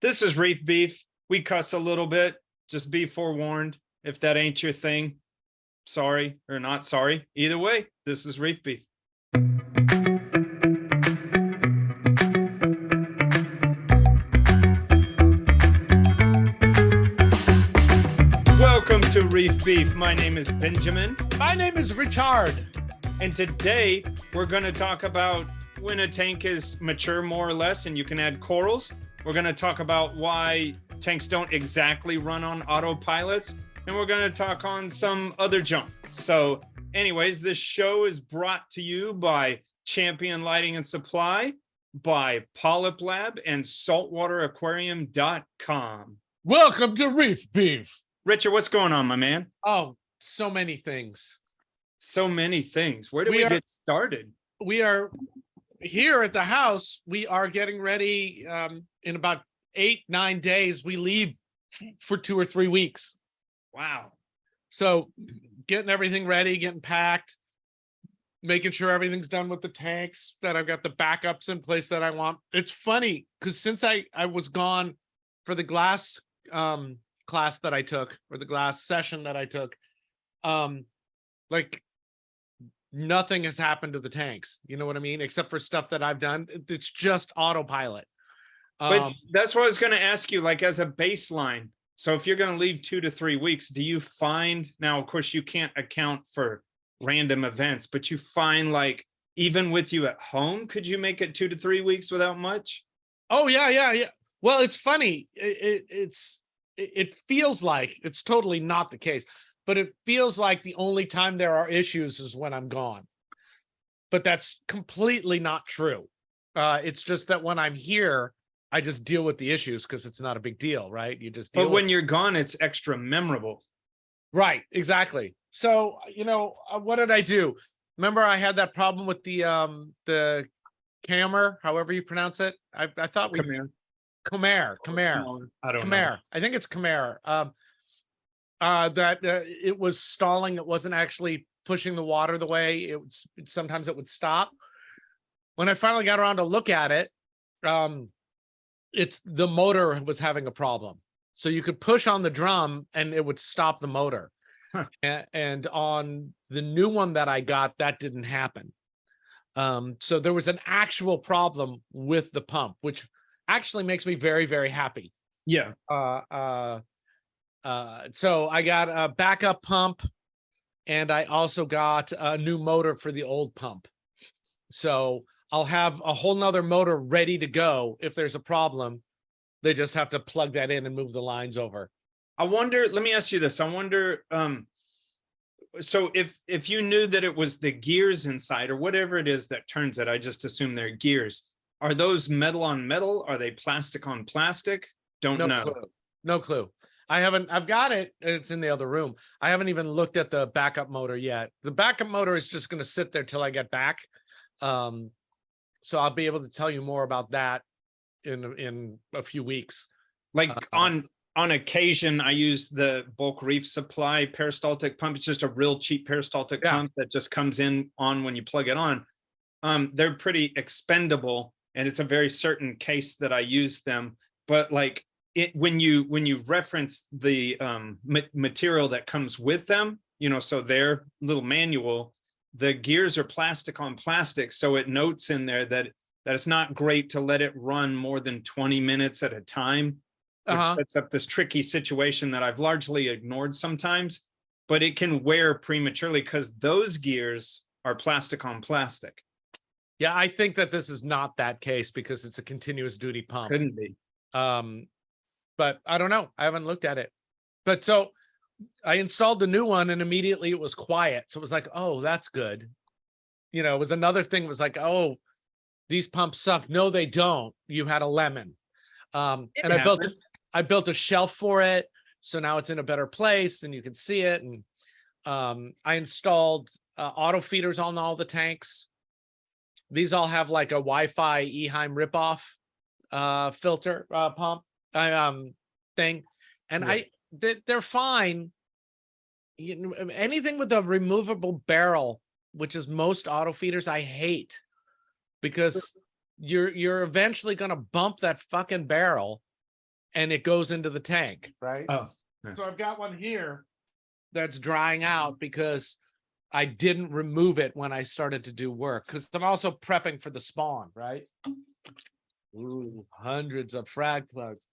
This is Reef Beef. We cuss a little bit. Just be forewarned. If that ain't your thing, sorry or not sorry. Either way, this is Reef Beef. Welcome to Reef Beef. My name is Benjamin. My name is Richard. And today we're going to talk about when a tank is mature, more or less, and you can add corals. We're going to talk about why tanks don't exactly run on autopilots. And we're going to talk on some other junk. So anyways, this show is brought to you by Champion Lighting and Supply, by PolypLab, and saltwateraquarium.com. Welcome to Reef Beef. Richard, what's going on, my man? Oh, so many things. So many things. Where do we get started? We are here at the house. We are getting ready. In about 8-9 days, we leave for 2 or 3 weeks. Wow. So getting everything ready, getting packed, making sure everything's done with the tanks, that I've got the backups in place that I want. It's funny because since I was gone for the glass class that I took, or the glass session that I took, like nothing has happened to the tanks. You know what I mean? Except for stuff that I've done. It's just autopilot. But that's what I was going to ask you, like as a baseline. So if you're going to leave 2 to 3 weeks, do you find, now, of course, you can't account for random events, but you find like, even with you at home, could you make it 2 to 3 weeks without much? Oh, yeah. Well, it's funny. It feels like it's totally not the case, but it feels like the only time there are issues is when I'm gone. But that's completely not true. It's just that when I'm here, I just deal with the issues because it's not a big deal, right? You just deal. But when you're gone, it's extra memorable. Right, exactly. So, what did I do? Remember I had that problem with the camera, however you pronounce it. I thought we Khmer. I don't know. I think it's Khmer. That it was stalling. It wasn't actually pushing the water the way sometimes it would stop. When I finally got around to look at it, it's the motor was having a problem. So you could push on the drum and it would stop the motor. Huh. And on the new one that I got, that didn't happen. So there was an actual problem with the pump, which actually makes me very, very happy. Yeah. So I got a backup pump, and I also got a new motor for the old pump. So I'll have a whole nother motor ready to go. If there's a problem, they just have to plug that in and move the lines over. I wonder, let me ask you this. I wonder, so if you knew that it was the gears inside or whatever it is that turns it, I just assume they're gears. Are those metal on metal? Are they plastic on plastic? Don't know. No clue. I've got it. It's in the other room. I haven't even looked at the backup motor yet. The backup motor is just going to sit there till I get back. So I'll be able to tell you more about that in a few weeks. Like on occasion, I use the bulk Reef supply peristaltic pump. It's just a real cheap peristaltic pump that just comes in on when you plug it on. They're pretty expendable, and it's a very certain case that I use them. But like when you reference the material that comes with them, so their little manual, the gears are plastic on plastic, so it notes in there that it's not great to let it run more than 20 minutes at a time, which sets up this tricky situation that I've largely ignored sometimes, but it can wear prematurely because those gears are plastic on plastic. Yeah, I think that this is not that case because it's a continuous duty pump. Couldn't be. But I don't know. I haven't looked at it. But so I installed the new one and immediately it was quiet. So it was like, oh, that's good. It was another thing. It was like, oh, these pumps suck. No, they don't. You had a lemon. And I built a shelf for it. So now it's in a better place and you can see it. And I installed auto feeders on all the tanks. These all have like a Wi-Fi Eheim ripoff filter pump thing. And they're fine. Anything with a removable barrel, which is most auto feeders, I hate, because you're eventually going to bump that fucking barrel and it goes into the tank, right? Oh, yeah. So I've got one here that's drying out because I didn't remove it when I started to do work, because I'm also prepping for the spawn, right? Ooh, hundreds of frag plugs.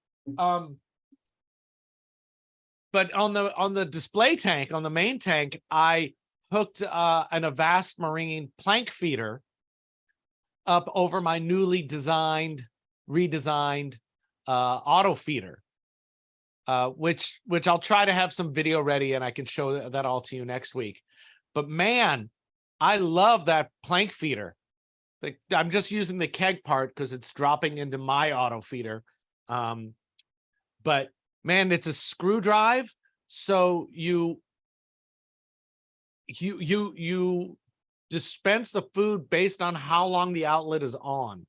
But on the display tank, on the main tank, I hooked an Avast Marine plank feeder up over my newly redesigned auto feeder, which I'll try to have some video ready and I can show that all to you next week. But man, I love that plank feeder. I'm just using the keg part because it's dropping into my auto feeder. But man, it's a screw drive. So you dispense the food based on how long the outlet is on,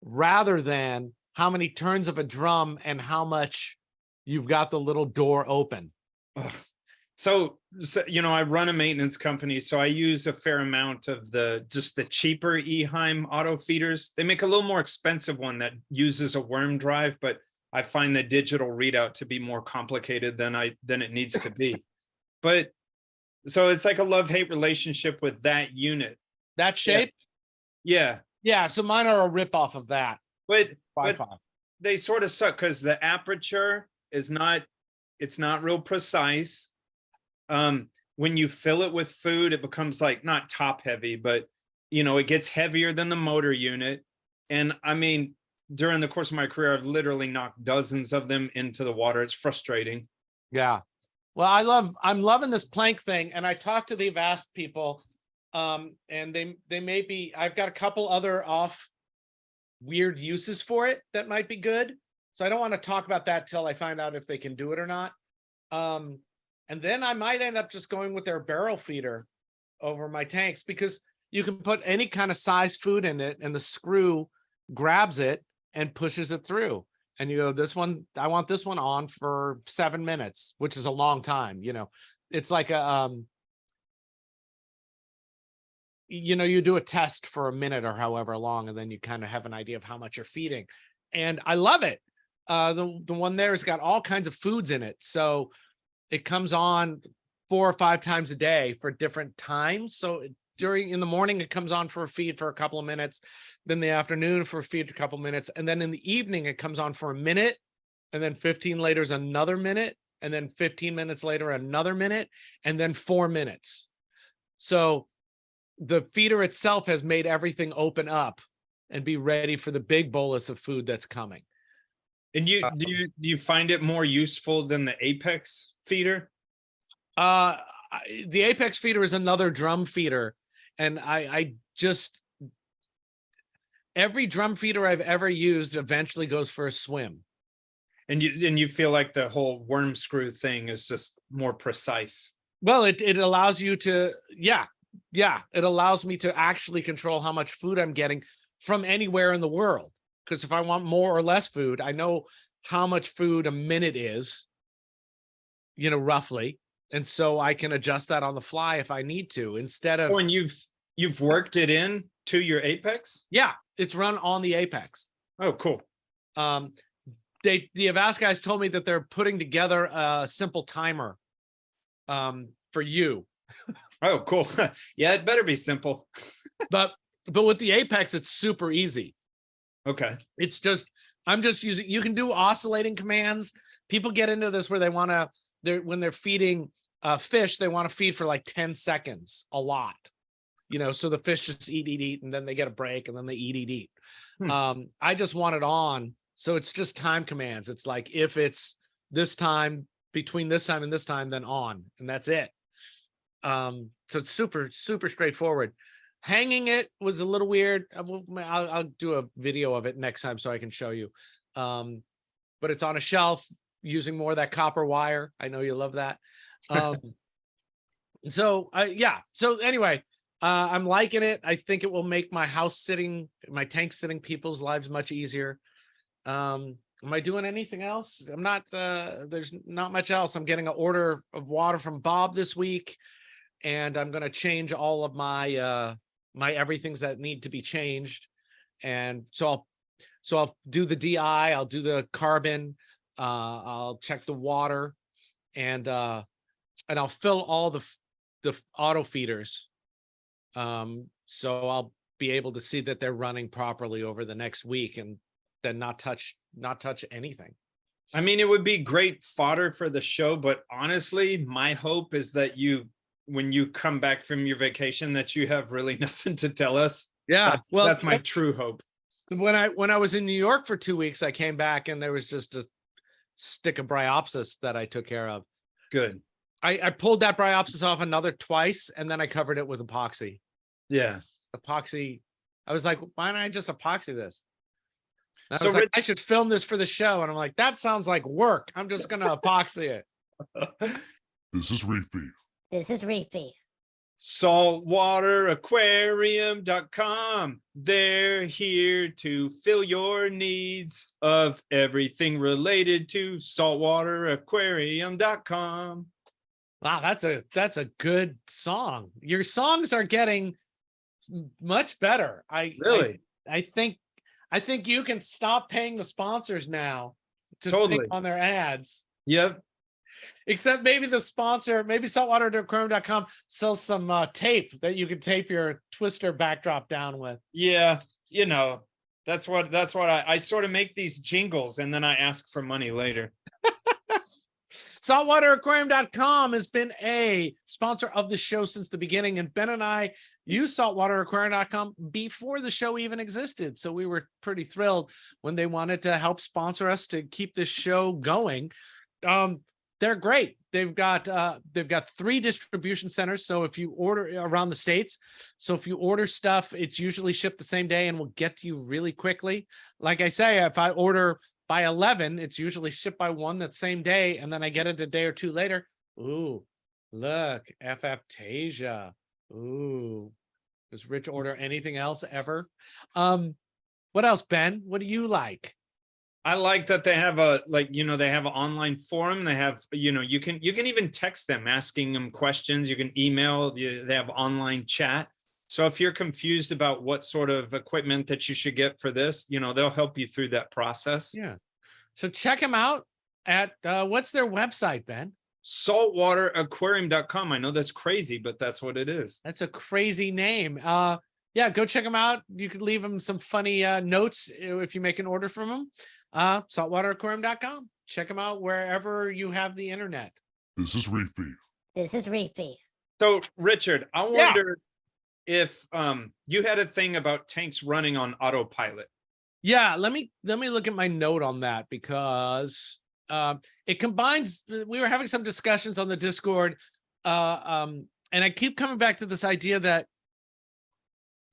rather than how many turns of a drum and how much you've got the little door open. So, you know, I run a maintenance company, so I use a fair amount of just the cheaper Eheim auto feeders. They make a little more expensive one that uses a worm drive, but I find the digital readout to be more complicated than it needs to be. But so it's like a love-hate relationship with that unit. That shape? Yeah. Yeah, so mine are a rip-off of that. But they sort of suck because the aperture is it's not real precise. When you fill it with food, it becomes like not top heavy, but you know, it gets heavier than the motor unit. And I mean, during the course of my career, I've literally knocked dozens of them into the water. It's frustrating. Yeah. Well, I'm loving this plank thing. And I talked to the Avast people, and they may be, I've got a couple other weird uses for it that might be good. So I don't want to talk about that till I find out if they can do it or not. And then I might end up just going with their barrel feeder over my tanks, because you can put any kind of size food in it and the screw grabs it and pushes it through. And you go, this one, I want this one on for 7 minutes, which is a long time. You know, it's like you do a test for a minute or however long, and then you kind of have an idea of how much you're feeding. And I love it. The one there has got all kinds of foods in it. So it comes on 4 or 5 times a day for different times. So in the morning, it comes on for a feed for a couple of minutes, then the afternoon for a feed for a couple of minutes. And then in the evening, it comes on for a minute, and then 15 later is another minute. And then 15 minutes later, another minute, and then 4 minutes. So the feeder itself has made everything open up and be ready for the big bolus of food that's coming. And do you find it more useful than the Apex feeder? The Apex feeder is another drum feeder, and I just, every drum feeder I've ever used eventually goes for a swim. And you feel like the whole worm screw thing is just more precise. Well, it allows you to, it allows me to actually control how much food I'm getting from anywhere in the world. Because if I want more or less food, I know how much food a minute is, you know, roughly. And so I can adjust that on the fly if I need to, instead of. Oh, and you've worked it in to your Apex? Yeah, it's run on the Apex. Oh, cool. The Avast guys told me that they're putting together a simple timer for you. Oh, cool. Yeah, it better be simple. but with the Apex, it's super easy. Okay. It's just, I'm just using, you can do oscillating commands. People get into this where they want to, when they're feeding fish, they want to feed for like 10 seconds, a lot, you know, so the fish just eat, and then they get a break, and then they eat. I just want it on. So it's just time commands. It's like, if it's this time, between this time and this time, then on, and that's it. So it's super, super straightforward. Hanging it was a little weird. I'll do a video of it next time so I can show you. But it's on a shelf using more of that copper wire. I know you love that. So anyway, I'm liking it. I think it will make my tank sitting people's lives much easier. Am I doing anything else? I'm not, there's not much else. I'm getting an order of water from Bob this week, and I'm going to change all of my, my everything's that need to be changed. And so So I'll do the DI, I'll do the carbon, I'll check the water, and I'll fill all the auto feeders. So I'll be able to see that they're running properly over the next week, and then not touch anything. I mean, it would be great fodder for the show, but honestly, my hope is that when you come back from your vacation, that you have really nothing to tell us. Yeah, that's my true hope. When I was in New York for 2 weeks, I came back and there was just a stick of bryopsis that I took care of. Good. I pulled that bryopsis off another twice, and then I covered it with epoxy. Yeah. Epoxy. I was like, why don't I just epoxy this? And I So was like, Rich, I should film this for the show. And I'm like, that sounds like work. I'm just going to epoxy it. This is Reef. This is Reef. saltwateraquarium.com. They're here to fill your needs of everything related to saltwateraquarium.com. Wow, that's a good song. Your songs are getting much better. Really? I think you can stop paying the sponsors now to Totally. sing on their ads. Yep. Except maybe the sponsor, maybe saltwateraquarium.com sells some tape that you can tape your Twister backdrop down with. Yeah. You know, that's what I sort of make these jingles and then I ask for money later. Saltwateraquarium.com has been a sponsor of the show since the beginning, and Ben and I used saltwateraquarium.com before the show even existed. So we were pretty thrilled when they wanted to help sponsor us to keep this show going. They're great. They've got 3 distribution centers. So if you order around the States, so if you order stuff, it's usually shipped the same day and will get to you really quickly. Like I say, if I order by 11, it's usually shipped by 1 that same day, and then I get it a day or 2 later. Ooh, look, FFtasia. Ooh, does Rich order anything else ever? What else, Ben? What do you like? I like that they have they have an online forum. They have, you can even text them asking them questions. You can email, they have online chat. So if you're confused about what sort of equipment that you should get for this, they'll help you through that process. Yeah. So check them out at, what's their website, Ben? Saltwateraquarium.com. I know that's crazy, but that's what it is. That's a crazy name. Yeah, go check them out. You could leave them some funny notes if you make an order from them. Saltwateraquarium.com. Check them out wherever you have the internet. This is Reef. This is Reef. So Richard, I wonder if you had a thing about tanks running on autopilot. Yeah, let me look at my note on that, because it combines. We were having some discussions on the Discord, and I keep coming back to this idea that,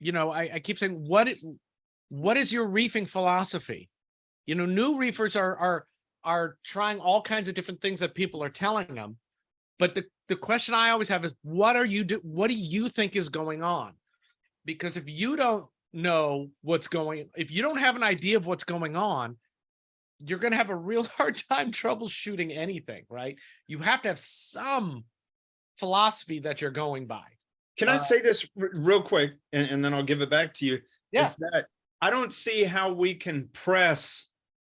I keep saying, what is your reefing philosophy? New reefers are trying all kinds of different things that people are telling them, but the question I always have is, what do you think is going on? Because if you don't know if you don't have an idea of what's going on, you're going to have a real hard time troubleshooting anything, right? You have to have some philosophy that you're going by. Can I say this real quick, and then I'll give it back to you? Yeah. Is that I don't see how we can press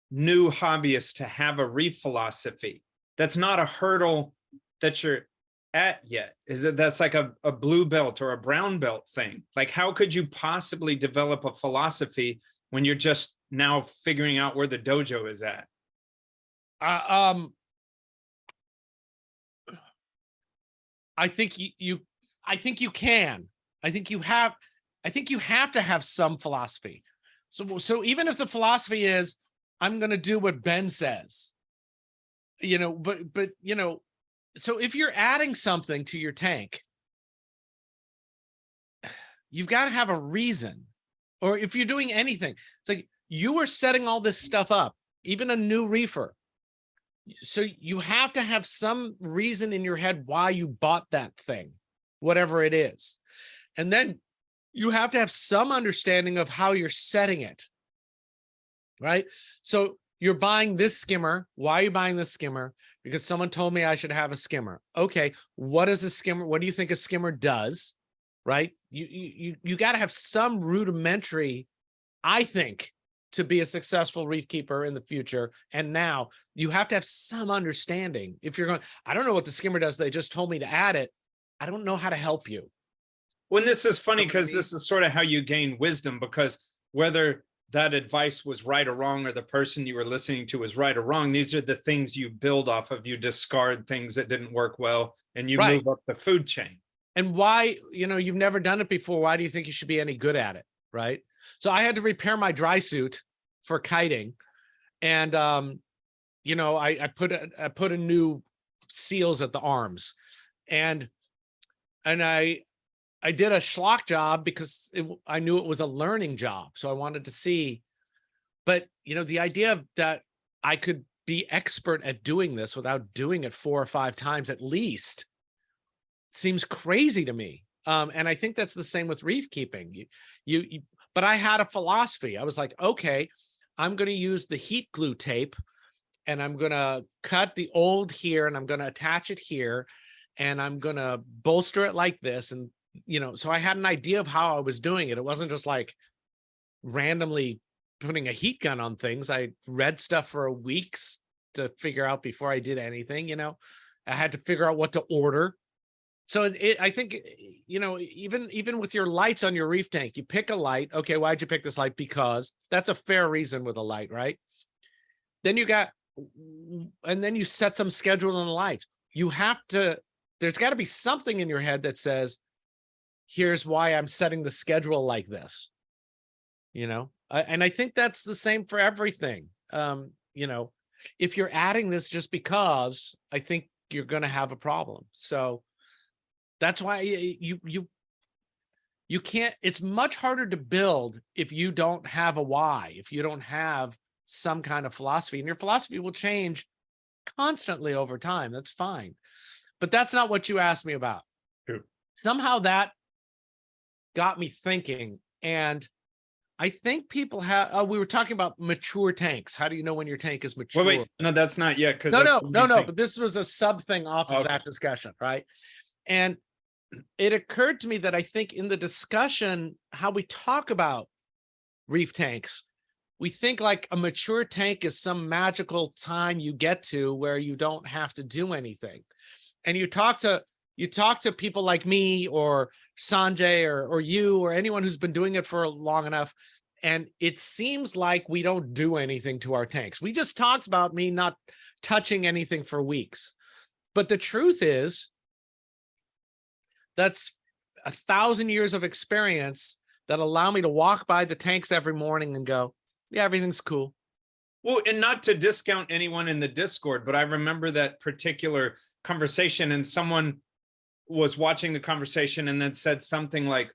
new hobbyists to have a reef philosophy. That's not a hurdle that you're at yet. That's like a blue belt or a brown belt thing. Like, how could you possibly develop a philosophy when you're just now figuring out where the dojo is at? I think you can. I think you have to have some philosophy. So even if the philosophy is, I'm going to do what Ben says, but so if you're adding something to your tank, you've got to have a reason. Or if you're doing anything, it's like you are setting all this stuff up, even a new reefer. So you have to have some reason in your head why you bought that thing, whatever it is. And then you have to have some understanding of how you're setting it, right? So you're buying this skimmer. Why are you buying this skimmer? Because someone told me I should have a skimmer. Okay, what is a skimmer? What do you think a skimmer does, right? You got to have some rudimentary, I think, to be a successful reef keeper in the future. And now you have to have some understanding. If you're going, I don't know what the skimmer does. They just told me to add it. I don't know how to help you. Well, this is funny because this is sort of how you gain wisdom, because whether that advice was right or wrong, or the person you were listening to was right or wrong, these are the things you build off of. You discard things that didn't work well, and you move up the food chain. And why, you've never done it before. Why do you think you should be any good at it? Right. So I had to repair my dry suit for kiting. And, I put a new seals at the arms, and I did a schlock job because I knew it was a learning job. So I wanted to see, but the idea that I could be expert at doing this without doing it 4 or 5 times at least seems crazy to me. And I think that's the same with reef keeping. But I had a philosophy. I was like, okay, I'm going to use the heat glue tape, and I'm going to cut the old here, and I'm going to attach it here, and I'm going to bolster it like this. And, so I had an idea of how I was doing it. It wasn't just like randomly putting a heat gun on things. I read stuff for weeks to figure out before I did anything. I had to figure out what to order. So I think, even with your lights on your reef tank, you pick a light. Okay, why'd you pick this light? Because that's a fair reason with a light, right? Then then you set some schedule on the lights. There's got to be something in your head that says, here's why I'm setting the schedule like this, and I think that's the same for everything. If you're adding this just because, I think you're going to have a problem. So that's why you can't, it's much harder to build if you don't have a why, if you don't have some kind of philosophy, and your philosophy will change constantly over time. That's fine. But that's not what you asked me about. True. Somehow that got me thinking. And I think people have, we were talking about mature tanks. How do you know when your tank is mature? Wait, no, that's not yet. No, but this was a sub thing off of that discussion, right? And it occurred to me that I think in the discussion, how we talk about reef tanks, we think like a mature tank is some magical time you get to where you don't have to do anything. And you talk to people like me or Sanjay or you or anyone who's been doing it for long enough, and it seems like we don't do anything to our tanks. We just talked about me not touching anything for weeks. But the truth is, that's 1,000 years of experience that allow me to walk by the tanks every morning and go, yeah, everything's cool. Well, and not to discount anyone in the Discord, but I remember that particular conversation, and someone was watching the conversation and then said something like,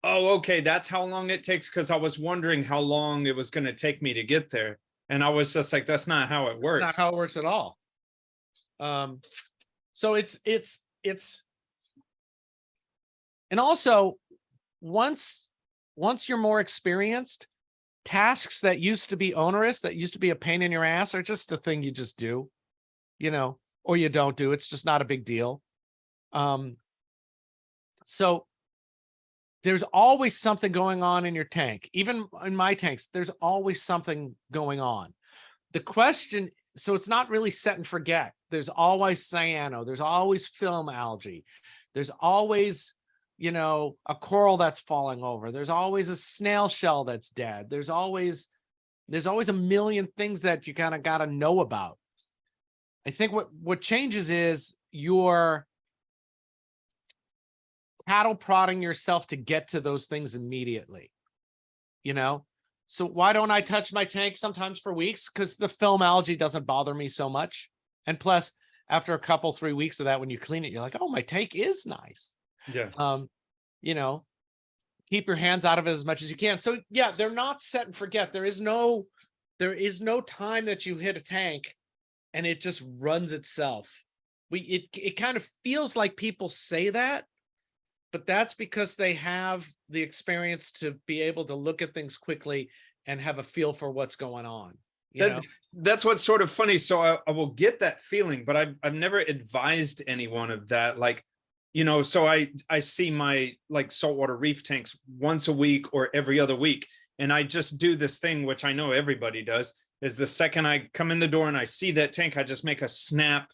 oh, okay, that's how long it takes, because I was wondering how long it was going to take me to get there. And I was just like, that's not how it works. It's not how it works at all. So it's and also once you're more experienced, tasks that used to be onerous, that used to be a pain in your ass, are just a thing you just do, or you don't do. It's just not a big deal. So there's always something going on in your tank. Even in my tanks, there's always something going on. The question, so it's not really set and forget. There's always cyano. There's always film algae. There's always, a coral that's falling over. There's always a snail shell that's dead. There's always a million things that you kind of got to know about. I think what changes is you're cattle prodding yourself to get to those things immediately, So why don't I touch my tank sometimes for weeks? Because the film algae doesn't bother me so much. And plus, after a couple, 3 weeks of that, when you clean it, you're like, oh, my tank is nice. Yeah. Keep your hands out of it as much as you can. So yeah, they're not set and forget. There is no time that you hit a tank and it just runs itself. It kind of feels like people say that, but that's because they have the experience to be able to look at things quickly and have a feel for what's going on. That's what's sort of funny. So I will get that feeling, but I've never advised anyone of that. Like, so I see my like saltwater reef tanks once a week or every other week. And I just do this thing, which I know everybody does, is the second I come in the door and I see that tank, I just make a snap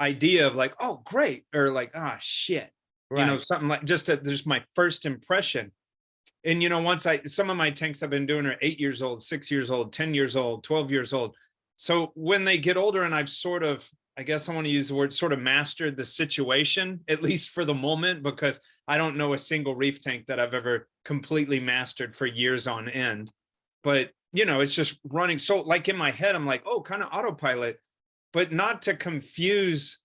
idea of like, oh, great. Or like, ah, shit, you know, Right. something like just my first impression. And, you know, once some of my tanks I've been doing are 8 years old, 6 years old, 10 years old, 12 years old. So when they get older and I've sort of, I guess I want to use the word, sort of mastered the situation, at least for the moment, because I don't know a single reef tank that I've ever completely mastered for years on end. But, you know, it's just running. So like in my head, I'm like, oh, kind of autopilot, but not to confuse,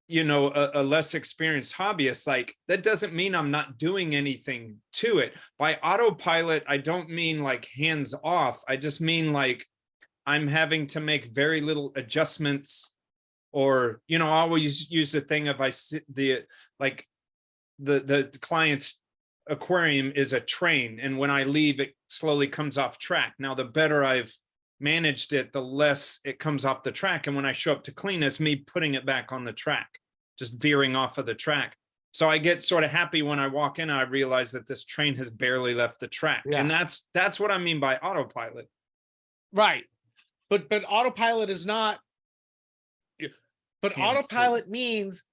you know, a less experienced hobbyist. Like that doesn't mean I'm not doing anything to it. By autopilot, I don't mean like hands off. I just mean like I'm having to make very little adjustments, or, you know, I always use the thing of the client's aquarium is a train, and when I leave, it slowly comes off track. Now, the better I've managed it, the less it comes off the track. And when I show up to clean, it's me putting it back on the track, just veering off of the track. So I get sort of happy when I walk in, and I realize that this train has barely left the track. Yeah. And that's what I mean by autopilot. Right. But autopilot is not, but Hands-free. autopilot means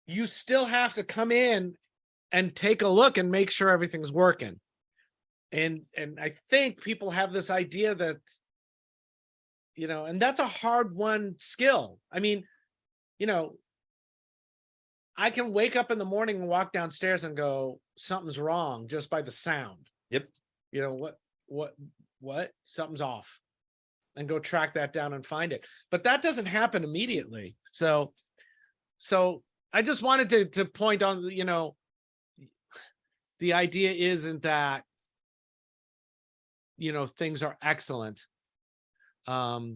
you still have to come in and take a look and make sure everything's working. And I think people have this idea that, you know, and that's a hard one skill. I mean, you know, I can wake up in the morning and walk downstairs and go, something's wrong just by the sound. Yep. You know, what, something's off, and go track that down and find it. But that doesn't happen immediately. So I just wanted to point on, you know, the idea isn't that, you know, things are excellent. Our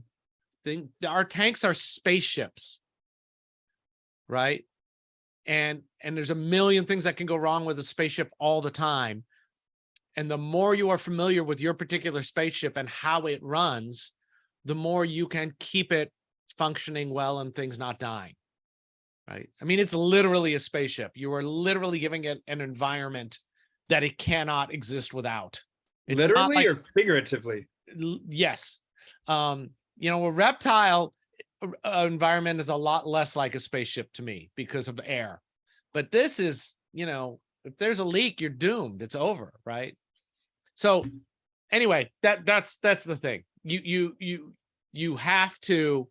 tanks are spaceships, right? And there's a million things that can go wrong with a spaceship all the time. And the more you are familiar with your particular spaceship and how it runs, the more you can keep it functioning well and things not dying, right? I mean, it's literally a spaceship. You are literally giving it an environment that it cannot exist without. It's literally like, or figuratively? Yes. You know, a reptile environment is a lot less like a spaceship to me because of air. But this is, you know, if there's a leak, you're doomed. It's over, right? So anyway, that's the thing. You have to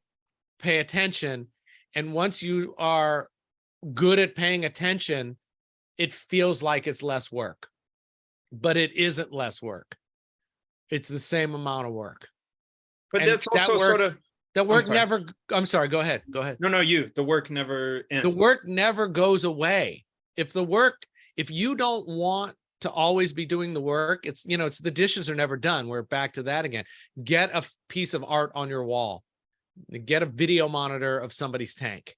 pay attention, and once you are good at paying attention, it feels like it's less work, but it isn't less work. It's the same amount of work. But And that's also work, sort of that work sorry. never. I'm sorry. Go ahead. Go ahead. no, the work never ends. The work never goes away. If you don't want to always be doing the work, it's, you know, it's the dishes are never done. We're back to that again. Get a piece of art on your wall. Get a video monitor of somebody's tank,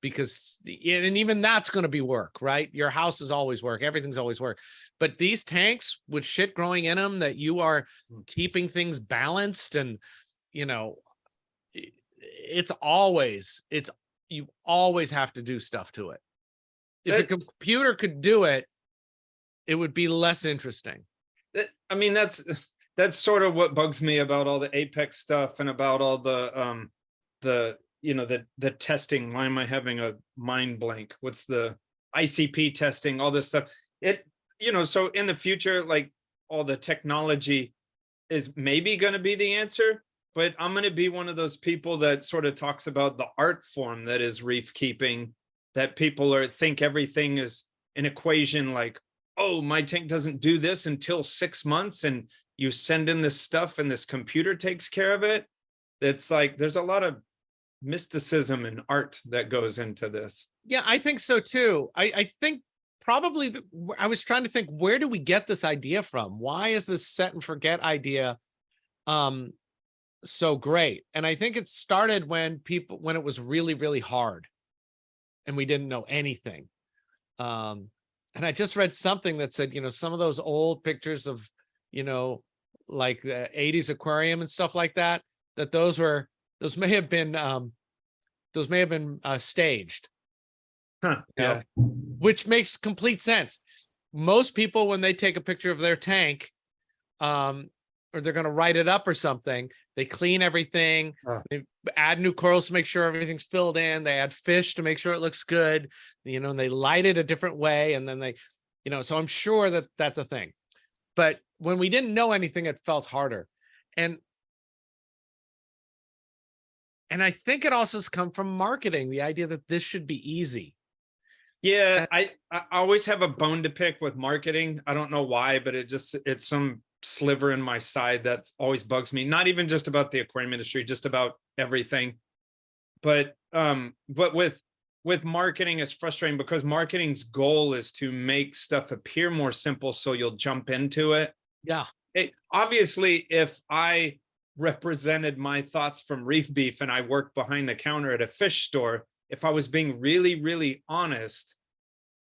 because, and even that's going to be work, right? Your house is always work. Everything's always work. But these tanks with shit growing in them, that you are keeping things balanced, and, you know, you always have to do stuff to it. If a computer could do it, it would be less interesting. I mean, that's sort of what bugs me about all the Apex stuff and about all the you know, the testing. Why am I having a mind blank? What's the ICP testing, all this stuff? You know, so in the future, like, all the technology is maybe going to be the answer, but I'm going to be one of those people that sort of talks about the art form that is reef keeping, that people think everything is an equation, like, oh, my tank doesn't do this until 6 months, and you send in this stuff and this computer takes care of it. It's like, there's a lot of mysticism and art that goes into this. Yeah, I think so too. I think probably I was trying to think, where do we get this idea from? Why is this set and forget idea so great? And I think it started when it was really, really hard and we didn't know anything. And I just read something that said, you know, some of those old pictures of, you know, like the 80s aquarium and stuff like that, those may have been staged. Huh, yeah. Which makes complete sense. Most people, when they take a picture of their tank, or they're going to write it up or something. They clean everything. Oh. They add new corals to make sure everything's filled in. They add fish to make sure it looks good, and they light it a different way. And then they, so I'm sure that that's a thing. But when we didn't know anything, it felt harder. And I think it also has come from marketing, the idea that this should be easy. Yeah, I always have a bone to pick with marketing. I don't know why, but it's some sliver in my side that always bugs me. Not even just about the aquarium industry, just about everything. But with marketing, it's frustrating because marketing's goal is to make stuff appear more simple so you'll jump into it. Yeah. Obviously, if I represented my thoughts from Reef Beef and I worked behind the counter at a fish store, if I was being really, really honest,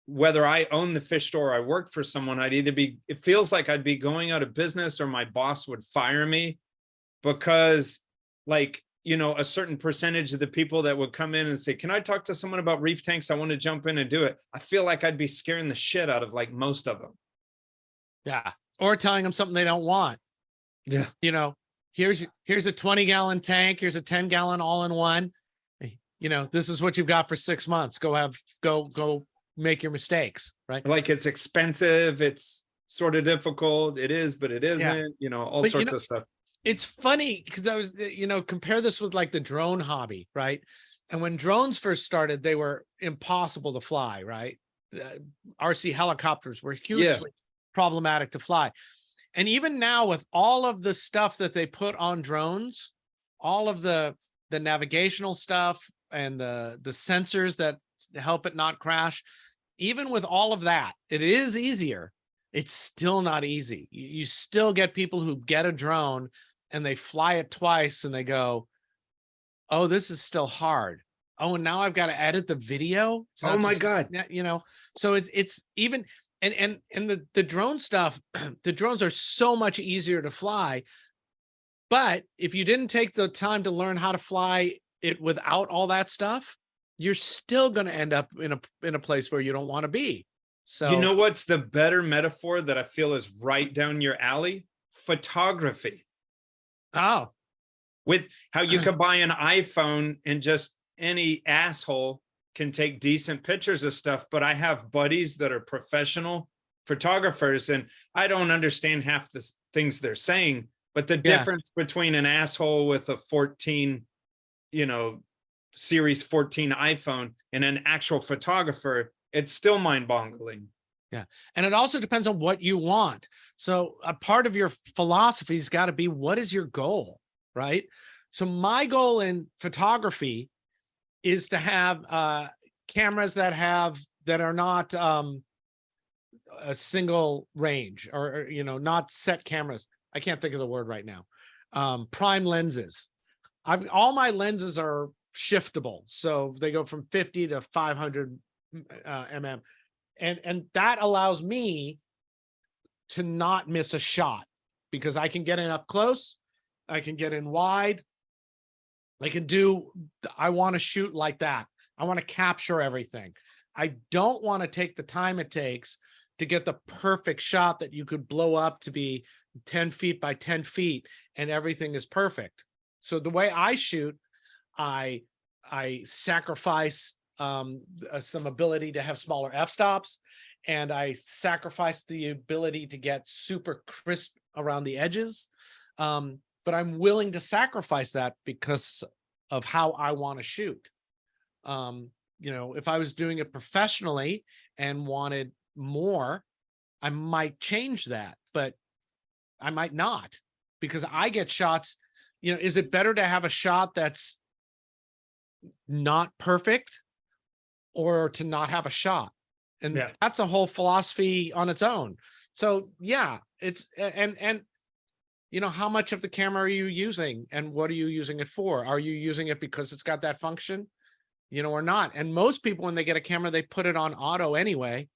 whether I own the fish store or I worked for someone, it feels like I'd be going out of business or my boss would fire me because a certain percentage of the people that would come in and say, can I talk to someone about reef tanks? I want to jump in and do it. I feel like I'd be scaring the shit out of most of them. Yeah. Or telling them something they don't want. Yeah. Here's a 20-gallon tank. Here's a 10-gallon all-in-one. This is what you've got for 6 months. Go make your mistakes, right? Like it's expensive. It's sort of difficult. It is, but it isn't, all sorts of stuff. It's funny because I was, compare this with the drone hobby, right? And when drones first started, they were impossible to fly, right? RC helicopters were hugely problematic to fly. And even now with all of the stuff that they put on drones, all of the navigational stuff and the sensors that help it not crash, even with all of that, it is easier. It's still not easy. You still get people who get a drone and they fly it twice and they go, oh, this is still hard. Oh, and now I've got to edit the video. Oh my God. So it's even, and the drone stuff, the drones are so much easier to fly. But if you didn't take the time to learn how to fly it without all that stuff, you're still going to end up in a place where you don't want to be. So you know what's the better metaphor that I feel is right down your alley? Photography. Oh, with how you could buy an iPhone and just any asshole can take decent pictures of stuff. But I have buddies that are professional photographers and I don't understand half the things they're saying, but the difference between an asshole with a 14, Series 14 iPhone and an actual photographer, it's still mind-boggling. Yeah. And it also depends on what you want. So a part of your philosophy's got to be, what is your goal, right? So my goal in photography is to have cameras that are not a single range or not set cameras. I can't think of the word right now. Prime lenses. All my lenses are shiftable. So they go from 50 to 500 mm. And that allows me to not miss a shot because I can get in up close. I can get in wide. I want to shoot like that. I want to capture everything. I don't want to take the time it takes to get the perfect shot that you could blow up to be 10 feet by 10 feet and everything is perfect. So the way I shoot, I sacrifice some ability to have smaller f-stops, and I sacrifice the ability to get super crisp around the edges. But I'm willing to sacrifice that because of how I want to shoot. If I was doing it professionally and wanted more, I might change that, but I might not, because I get shots. Is it better to have a shot that's not perfect or to not have a shot? And that's a whole philosophy on its own. So it's, and how much of the camera are you using and what are you using it for? Are you using it because it's got that function, or not? And most people, when they get a camera, they put it on auto anyway.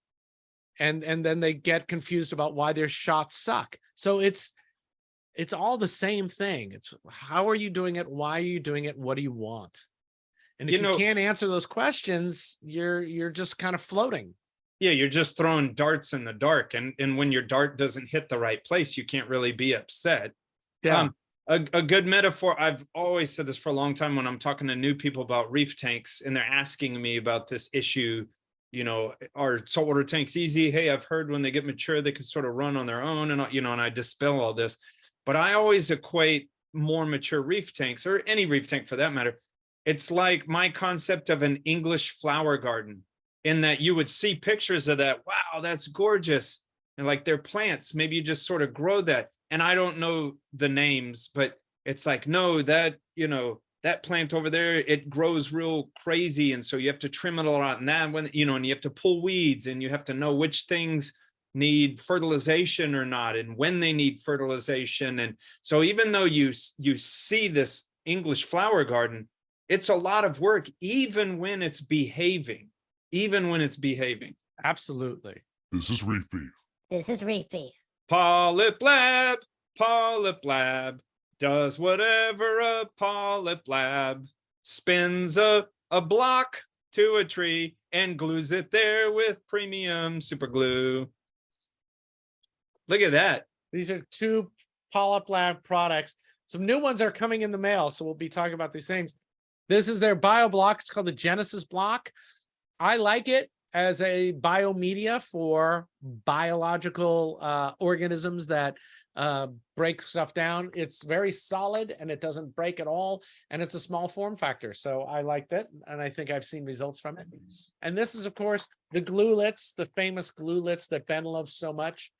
And then they get confused about why their shots suck. So it's all the same thing. It's how are you doing it? Why are you doing it? What do you want? And if you can't answer those questions, you're just kind of floating. Yeah, you're just throwing darts in the dark, and when your dart doesn't hit the right place, you can't really be upset. Yeah. A good metaphor, I've always said this for a long time when I'm talking to new people about reef tanks and they're asking me about this issue, you know, are saltwater tanks easy? Hey, I've heard when they get mature, they can sort of run on their own, and you know, and I dispel all this. But I always equate more mature reef tanks, or any reef tank for that matter. It's like my concept of an English flower garden, in that you would see pictures of that. Wow, that's gorgeous. And like they're plants, maybe you just sort of grow that. And I don't know the names, but it's like, no, that, you know, that plant over there, it grows real crazy. And so you have to trim it a lot. And that when, you know, and you have to pull weeds, and you have to know which things need fertilization or not, and when they need fertilization. And so even though you see this English flower garden, it's a lot of work, even when it's behaving, Absolutely. This is Reef Beef. This is Reef Beef. PolypLab, PolypLab does whatever a PolypLab spins a block to a tree and glues it there with premium super glue. Look at that. These are 2 PolypLab products. Some new ones are coming in the mail, so we'll be talking about these things. This is their bio block. It's called the Genesis block. I like it as a biomedia for biological organisms that break stuff down. It's very solid and it doesn't break at all. And it's a small form factor. So I like that. And I think I've seen results from it. And this is, of course, the gluelets, the famous gluelets that Ben loves so much.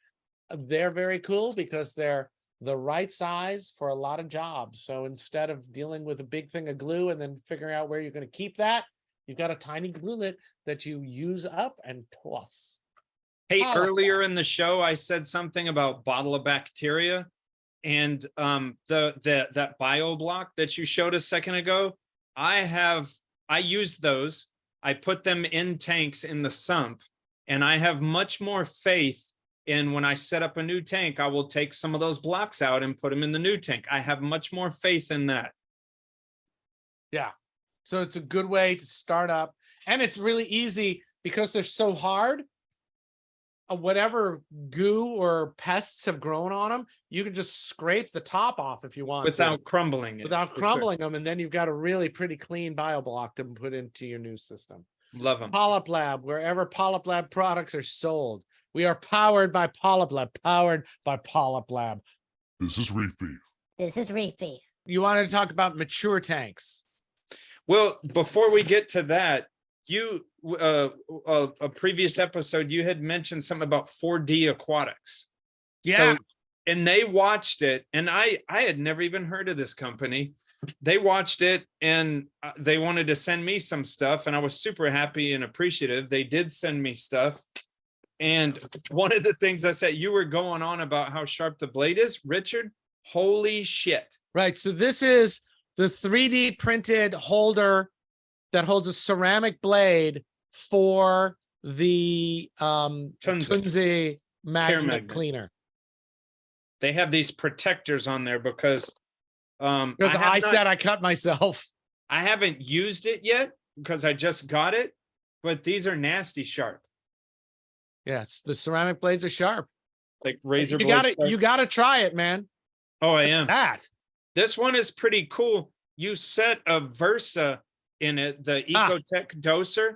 They're very cool because they're the right size for a lot of jobs. So instead of dealing with a big thing of glue and then figuring out where you're going to keep that, you've got a tiny gluelet that you use up and toss. Hey, earlier in the show, I said something about bottle of bacteria, and that bio block that you showed a second ago. I used those. I put them in tanks in the sump, and I have much more faith in when I set up a new tank, I will take some of those blocks out and put them in the new tank. I have much more faith in that. Yeah. So it's a good way to start up, and it's really easy because they're so hard. Whatever goo or pests have grown on them, you can just scrape the top off if you want without crumbling it. Without crumbling them, and then you've got a really pretty clean bio block to put into your new system. Love them. PolypLab, wherever PolypLab products are sold. We are powered by PolypLab, powered by PolypLab. This is Reef Beef. This is Reef Beef. You wanted to talk about mature tanks. Well, before we get to that, you a previous episode, you had mentioned something about 4D aquatics. Yeah. So, and they watched it, and I had never even heard of this company. They watched it, and they wanted to send me some stuff, and I was super happy and appreciative. They did send me stuff. And one of the things I said, you were going on about how sharp the blade is, Richard. Holy shit. Right. So this is the 3D printed holder that holds a ceramic blade for the Tunze magnet cleaner. They have these protectors on there because I said I cut myself. I haven't used it yet because I just got it, but these are nasty sharp. Yes, the ceramic blades are sharp. Like razor blades. You gotta try it, man. Oh, I am. That. This one is pretty cool. You set a Versa in it, the Ecotech doser.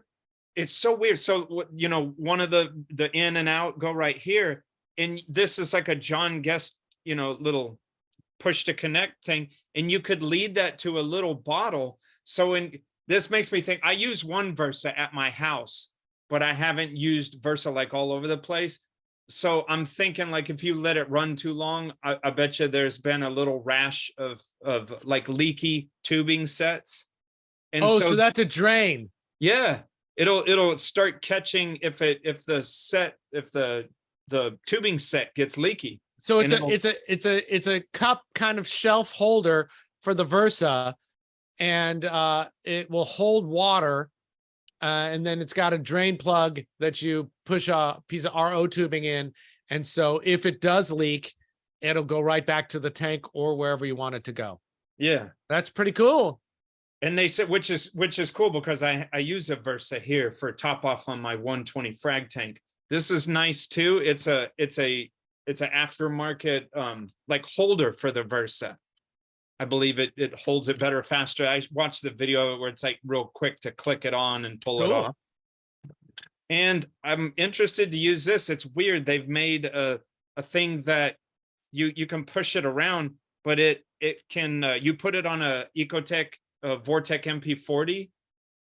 It's so weird. So, you know, one of the in and out go right here. And this is like a John Guest, you know, little push to connect thing. And you could lead that to a little bottle. So this makes me think, I use one Versa at my house, but I haven't used Versa like all over the place. So I'm thinking, like, if you let it run too long, I bet you there's been a little rash of like leaky tubing sets. And so that's a drain. Yeah, it'll start catching if the tubing set gets leaky. So it's a cup kind of shelf holder for the Versa, and it will hold water. And then it's got a drain plug that you push a piece of RO tubing in. And so if it does leak, it'll go right back to the tank or wherever you want it to go. Yeah. That's pretty cool. And they said, which is cool because I use a Versa here for top off on my 120 frag tank. This is nice too. It's an aftermarket like holder for the Versa. I believe it holds it better, faster. I watched the video of it where it's like real quick to click it on and pull it off. And I'm interested to use this. It's weird. They've made a thing that you can push it around, but it can you put it on a Ecotech Vortec MP40,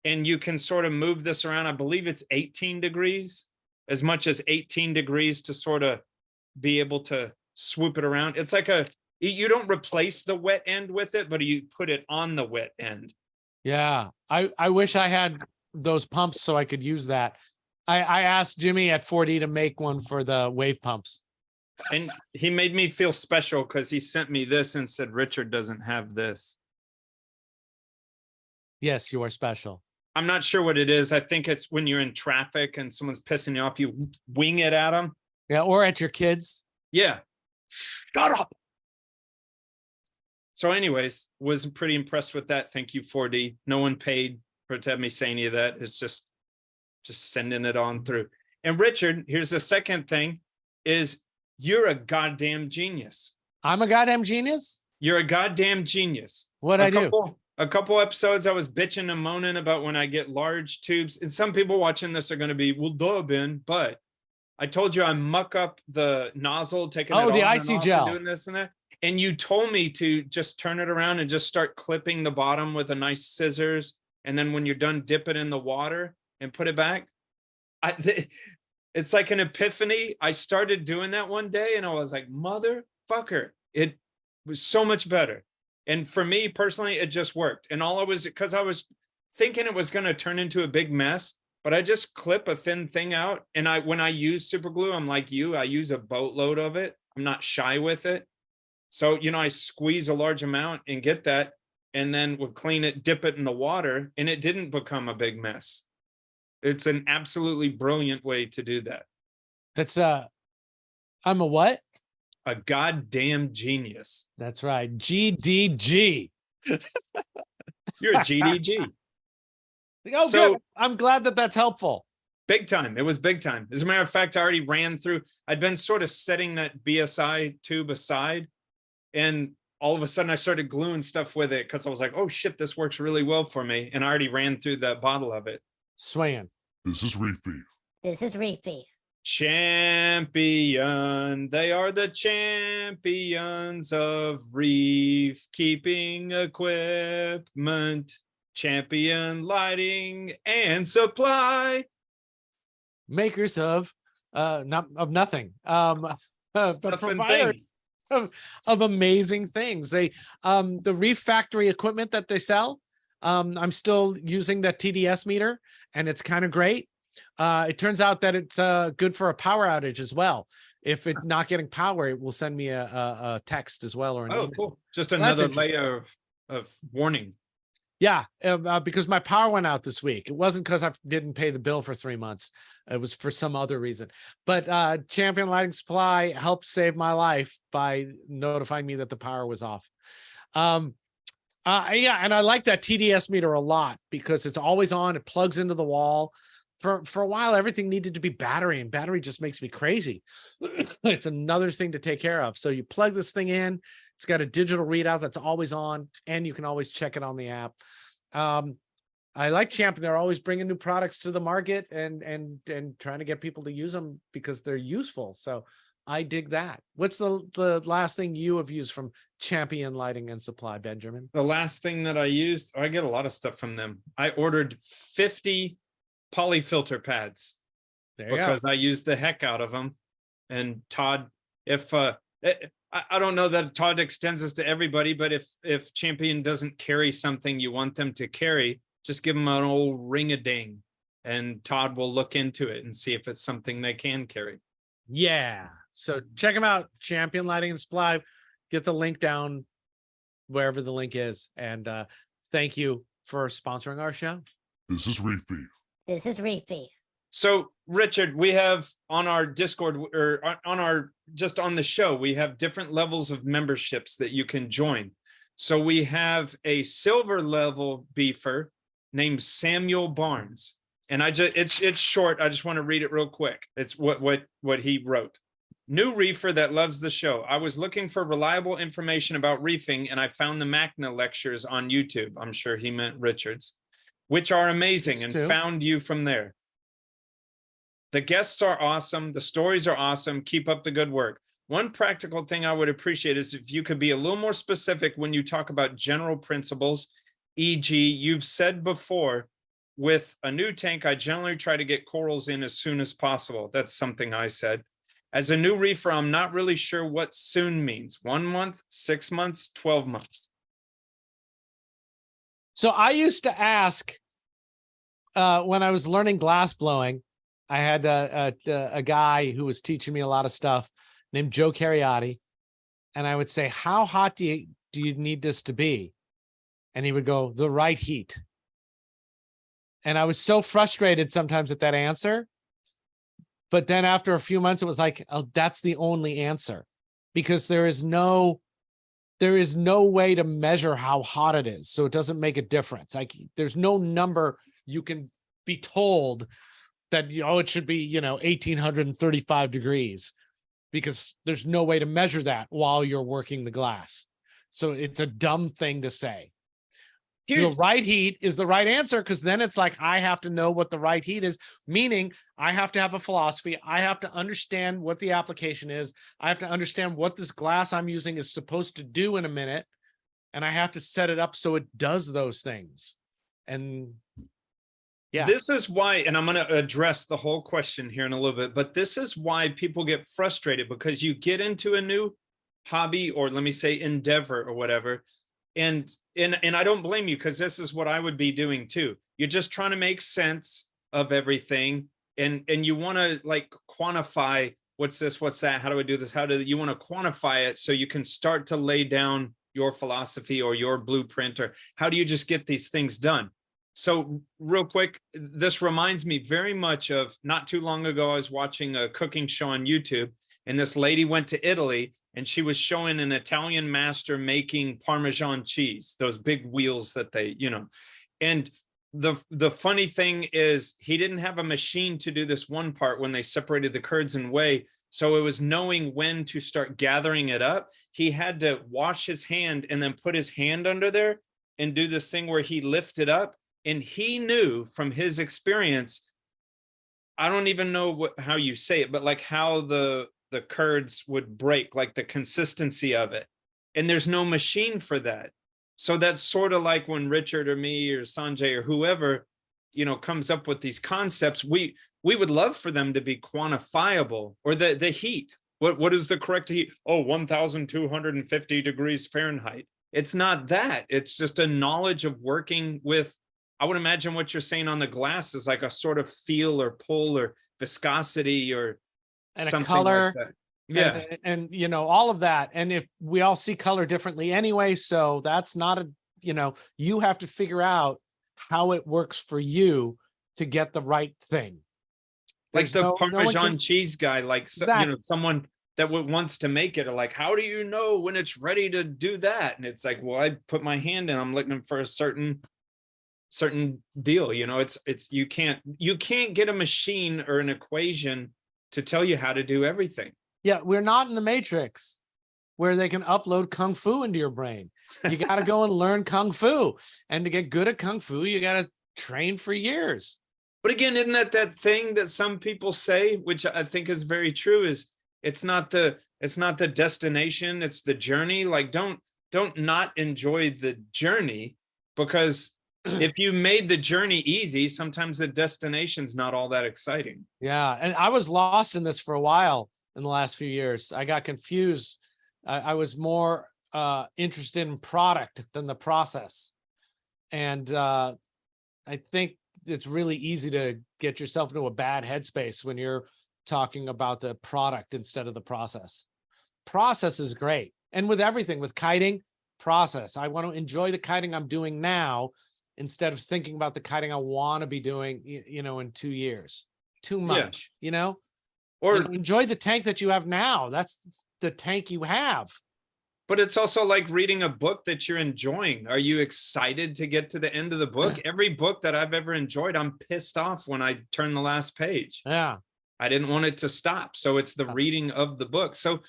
and you can sort of move this around. I believe it's 18 degrees, as much as 18 degrees to sort of be able to swoop it around. It's like you don't replace the wet end with it, but you put it on the wet end. Yeah, I wish I had those pumps so I could use that. I asked Jimmy at 4D to make one for the wave pumps. And he made me feel special because he sent me this and said, Richard doesn't have this. Yes, you are special. I'm not sure what it is. I think it's when you're in traffic and someone's pissing you off, you wing it at them. Yeah, or at your kids. Yeah. Shut up. So anyways, was pretty impressed with that. Thank you, 4D. No one paid for to have me say any of that. It's just sending it on through. And Richard, here's the second thing is you're a goddamn genius. I'm a goddamn genius? You're a goddamn genius. What'd I do? A couple episodes I was bitching and moaning about when I get large tubes. And some people watching this are going to be, well, duh, Ben, but I told you I muck up the nozzle, taking it the on icy and off gel. and doing this and that. And you told me to just turn it around and just start clipping the bottom with a nice scissors. And then when you're done, dip it in the water and put it back. It's like an epiphany. I started doing that one day and I was like, motherfucker, it was so much better. And for me personally, it just worked. And because I was thinking it was going to turn into a big mess, but I just clip a thin thing out. And when I use super glue, I'm like you, I use a boatload of it. I'm not shy with it. So, I squeeze a large amount and get that, and then we'll clean it, dip it in the water, and it didn't become a big mess. It's an absolutely brilliant way to do that. That's I'm a what? A goddamn genius. That's right. GDG. You're a GDG. Oh, So- good. I'm glad that that's helpful. Big time. It was big time. As a matter of fact, I already ran through. I'd been sort of setting that BSI tube aside, and all of a sudden I started gluing stuff with it because I was like, oh shit, this works really well for me. And I already ran through the bottle of it. Swinging. This is Reef. This is Reef. Champion. They are the champions of Reef, keeping equipment, champion lighting and supply. Makers of nothing. But Stuff and providers things. of amazing things. They the Reef factory equipment that they sell. I'm still using that TDS meter, and it's kind of great. It turns out that it's good for a power outage as well. If it's not getting power, it will send me a text as well or an Oh, email. cool. Just that's another interesting. layer of warning. Yeah, because my power went out this week. It wasn't because I didn't pay the bill for 3 months. It was for some other reason. But Champion Lighting Supply helped save my life by notifying me that the power was off. Yeah, and I like that TDS meter a lot because it's always on. It plugs into the wall. For a while, everything needed to be battery, and battery just makes me crazy. It's another thing to take care of. So you plug this thing in. It's got a digital readout that's always on, and you can always check it on the app. I like Champion. They're always bringing new products to the market and trying to get people to use them because they're useful. So I dig that. What's the last thing you have used from Champion Lighting and Supply, Benjamin? The last thing that I used, I get a lot of stuff from them. I ordered 50 polyfilter pads There you go. because I used the heck out of them. And Todd, if I don't know that Todd extends this to everybody, but if Champion doesn't carry something you want them to carry, just give them an old ring-a-ding, and Todd will look into it and see if it's something they can carry. Yeah. So check them out, Champion Lighting and Supply. Get the link down wherever the link is. And thank you for sponsoring our show. This is Reef. This is Reef. So Richard, we have on our Discord or on our, just on the show, we have different levels of memberships that you can join. So we have a silver level beefer named Samuel Barnes. And it's short. I just want to read it real quick. It's what he wrote. New reefer that loves the show. I was looking for reliable information about reefing and I found the Macna lectures on YouTube. I'm sure he meant Richard's, which are amazing, and found you from there. The guests are awesome. The stories are awesome. Keep up the good work. One practical thing I would appreciate is if you could be a little more specific when you talk about general principles, e.g. you've said before, with a new tank, I generally try to get corals in as soon as possible. That's something I said. As a new reefer, I'm not really sure what soon means. 1 month, 6 months, 12 months. So I used to ask when I was learning glass blowing, I had a guy who was teaching me a lot of stuff named Joe Cariotti. And I would say, how hot do you need this to be? And he would go, the right heat. And I was so frustrated sometimes at that answer. But then after a few months, it was like, oh, that's the only answer, because there is no way to measure how hot it is. So it doesn't make a difference. Like there's no number you can be told that, it should be, 1835 degrees, because there's no way to measure that while you're working the glass. So it's a dumb thing to say. The right heat is the right answer, because then it's like, I have to know what the right heat is, meaning I have to have a philosophy. I have to understand what the application is. I have to understand what this glass I'm using is supposed to do in a minute. And I have to set it up so it does those things. And yeah, this is why, and I'm going to address the whole question here in a little bit, but this is why people get frustrated, because you get into a new hobby, or let me say endeavor or whatever. And I don't blame you, because this is what I would be doing too. You're just trying to make sense of everything. And you want to like quantify what's this, what's that, how do I do this? How do you want to quantify it so you can start to lay down your philosophy or your blueprint, or how do you just get these things done? So real quick, this reminds me very much of not too long ago, I was watching a cooking show on YouTube, and this lady went to Italy and she was showing an Italian master making Parmesan cheese, those big wheels that they, and the funny thing is he didn't have a machine to do this one part when they separated the curds and whey. So it was knowing when to start gathering it up. He had to wash his hand and then put his hand under there and do this thing where he lifted up. And he knew from his experience, I don't even know how you say it, but like how the curds would break, like the consistency of it. And there's no machine for that. So that's sort of like when Richard or me or Sanjay or whoever, comes up with these concepts, we would love for them to be quantifiable, or the heat. What is the correct heat? Oh, 1,250 degrees Fahrenheit. It's not that. It's just a knowledge of working with, I would imagine what you're saying on the glass is like a sort of feel or pull or viscosity or and something a color. like that. Yeah. And all of that. And if we all see color differently anyway, so that's not you have to figure out how it works for you to get the right thing. Like the Parmesan cheese guy, like, someone that wants to make it, or like, how do you know when it's ready to do that? And it's like, well, I put my hand in, I'm looking for a certain deal. It's you can't get a machine or an equation to tell you how to do everything. Yeah, we're not in the Matrix where they can upload Kung Fu into your brain. You got to go and learn Kung Fu. And to get good at Kung Fu, you got to train for years. But again, isn't that thing that some people say, which I think is very true, is it's not the destination, it's the journey. Like, don't not enjoy the journey, because if you made the journey easy, sometimes the destination's not all that exciting. Yeah. And I was lost in this for a while in the last few years. I got confused. I was more interested in product than the process. And I think it's really easy to get yourself into a bad headspace when you're talking about the product instead of the process. Process is great. And with everything, with kiting, process. I want to enjoy the kiting I'm doing now instead of thinking about the kiting I want to be doing, in 2 years. Too much, Or enjoy the tank that you have now. That's the tank you have. But it's also like reading a book that you're enjoying. Are you excited to get to the end of the book? Every book that I've ever enjoyed, I'm pissed off when I turn the last page. Yeah. I didn't want it to stop. So it's the reading of the book. So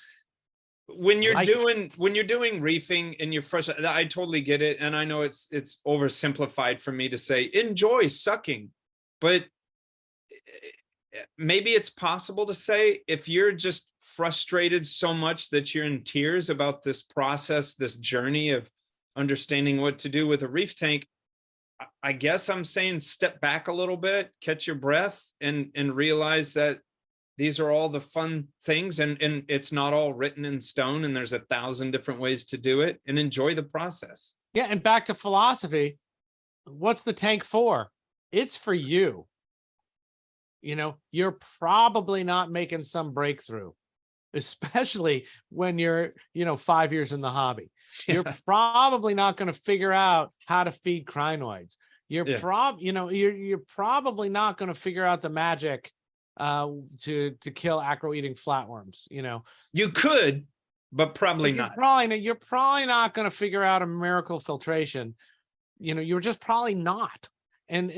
when you're doing reefing and you're frustrated, I totally get it. And I know it's oversimplified for me to say enjoy sucking, but maybe it's possible to say if you're just frustrated so much that you're in tears about this process, this journey of understanding what to do with a reef tank, I guess I'm saying step back a little bit, catch your breath, and realize that these are all the fun things, and it's not all written in stone, and there's 1,000 different ways to do it, and enjoy the process. Yeah, and back to philosophy, what's the tank for? It's for you. You know, you're probably not making some breakthrough, especially when you're, 5 years in the hobby. You're probably not going to figure out how to feed crinoids. You're probably not going to figure out the magic to kill acro-eating flatworms. You could, but probably not. You're probably not going to figure out a miracle filtration. You're just probably not. And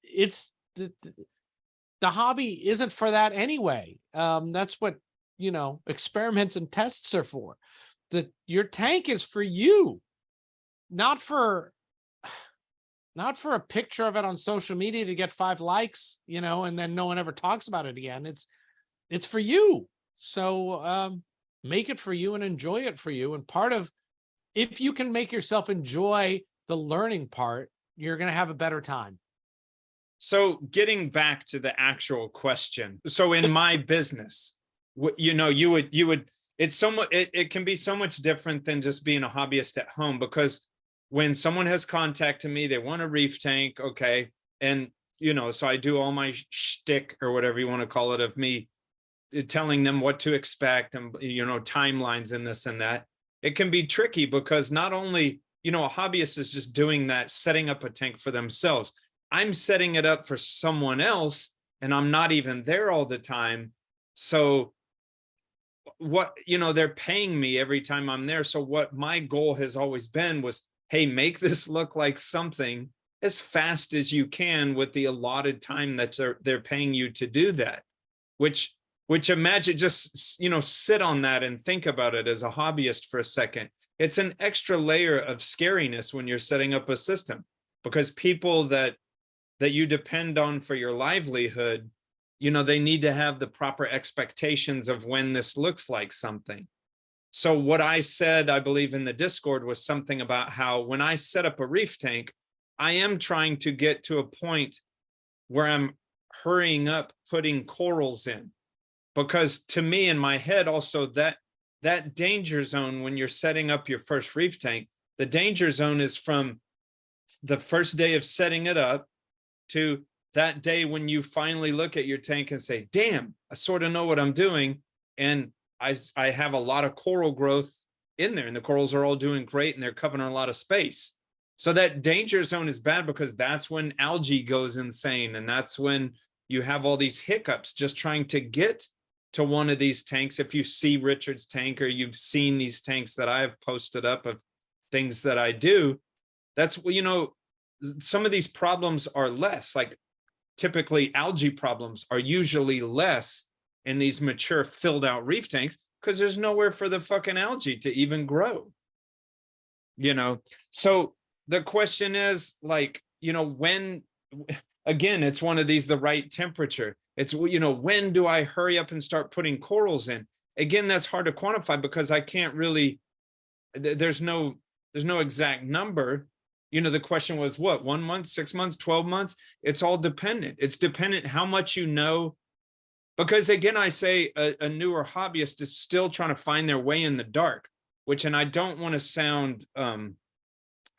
it's the hobby isn't for that anyway. That's what, experiments and tests are for. Your tank is for you, not for a picture of it on social media to get 5 likes, and then no one ever talks about it again. It's for you. So make it for you and enjoy it for you. And if you can make yourself enjoy the learning part, you're going to have a better time. So getting back to the actual question. So in my business, you would, it's so much, it can be so much different than just being a hobbyist at home, because when someone has contacted me, they want a reef tank. Okay. And, so I do all my shtick or whatever you want to call it of me telling them what to expect and, timelines and this and that. It can be tricky because not only, a hobbyist is just doing that, setting up a tank for themselves. I'm setting it up for someone else and I'm not even there all the time. So what, they're paying me every time I'm there. So what my goal has always been was, hey, make this look like something as fast as you can with the allotted time that they're paying you to do that, which imagine, just, sit on that and think about it as a hobbyist for a second. It's an extra layer of scariness when you're setting up a system, because people that you depend on for your livelihood, they need to have the proper expectations of when this looks like something. So what I said, I believe in the Discord, was something about how when I set up a reef tank, I am trying to get to a point where I'm hurrying up putting corals in, because to me in my head also that danger zone when you're setting up your first reef tank, the danger zone is from the first day of setting it up to that day when you finally look at your tank and say, damn, I sort of know what I'm doing. And I have a lot of coral growth in there and the corals are all doing great and they're covering a lot of space. So that danger zone is bad because that's when algae goes insane. And that's when you have all these hiccups just trying to get to one of these tanks. If you see Richard's tank or you've seen these tanks that I've posted up of things that I do, that's, some of these problems are less. Like typically algae problems are usually less in these mature filled out reef tanks because there's nowhere for the fucking algae to even grow. So the question is like, when, again, it's one of these, the right temperature. It's, when do I hurry up and start putting corals in? Again, that's hard to quantify because I can't really, there's no exact number. The question was what, 1 month, 6 months, 12 months? It's all dependent. It's dependent how much because again, I say a newer hobbyist is still trying to find their way in the dark, and I don't want to sound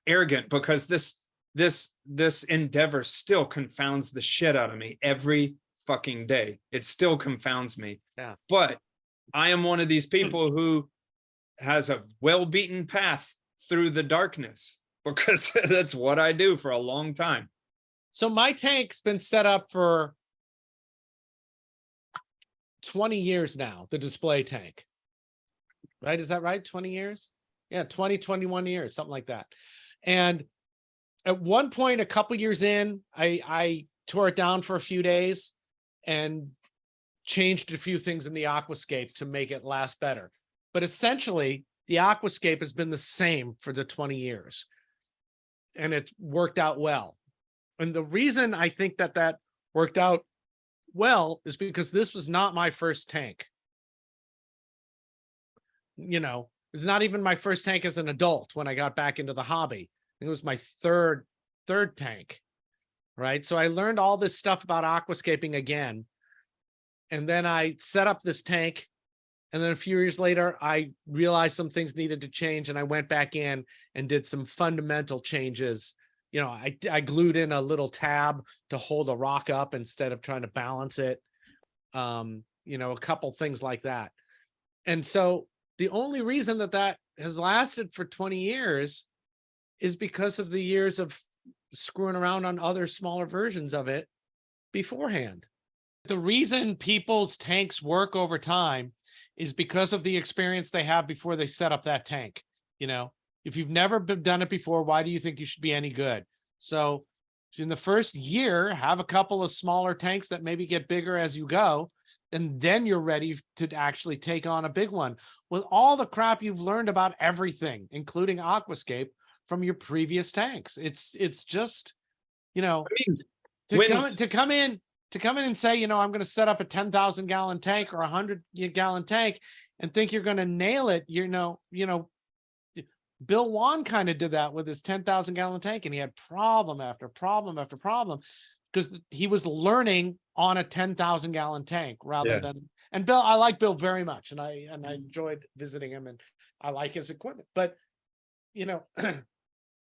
arrogant, because this endeavor still confounds the shit out of me every fucking day. It still confounds me. Yeah. But I am one of these people who has a well-beaten path through the darkness, because that's what I do for a long time. So my tank's been set up for 20 years now, the display tank. Right? Is that right? 20 years? Yeah, 20, 21 years, something like that. And at one point, a couple years in, I tore it down for a few days and changed a few things in the aquascape to make it last better. But essentially, the aquascape has been the same for the 20 years. And it's worked out well. And the reason I think that that worked out well is because this was not my first tank. You know, it's not even my first tank as an adult when I got back into the hobby. It was my third tank, right? So I learned all this stuff about aquascaping again. And then I set up this tank. And then a few years later, I realized some things needed to change. And I went back in and did some fundamental changes. You know, I glued in a little tab to hold a rock up instead of trying to balance it. You know, a couple things like that. And so the only reason that that has lasted for 20 years is because of the years of screwing around on other smaller versions of it beforehand. The reason people's tanks work over time is because of the experience they have before they set up that tank. You know, if you've never done it before, why do you think you should be any good? So in the first year, have a couple of smaller tanks that maybe get bigger as you go, and then you're ready to actually take on a big one with all the crap you've learned about everything, including aquascape, from your previous tanks. It's just, you know, I mean, to come in and say, you know, I'm going to set up a 10,000 gallon tank or a 100-gallon tank and think you're going to nail it. You know, Bill Wan kind of did that with his 10,000 gallon tank, and he had problem after problem after problem because he was learning on a 10,000 gallon tank rather than. And Bill, I like Bill very much, and I enjoyed visiting him, and I like his equipment. But you know,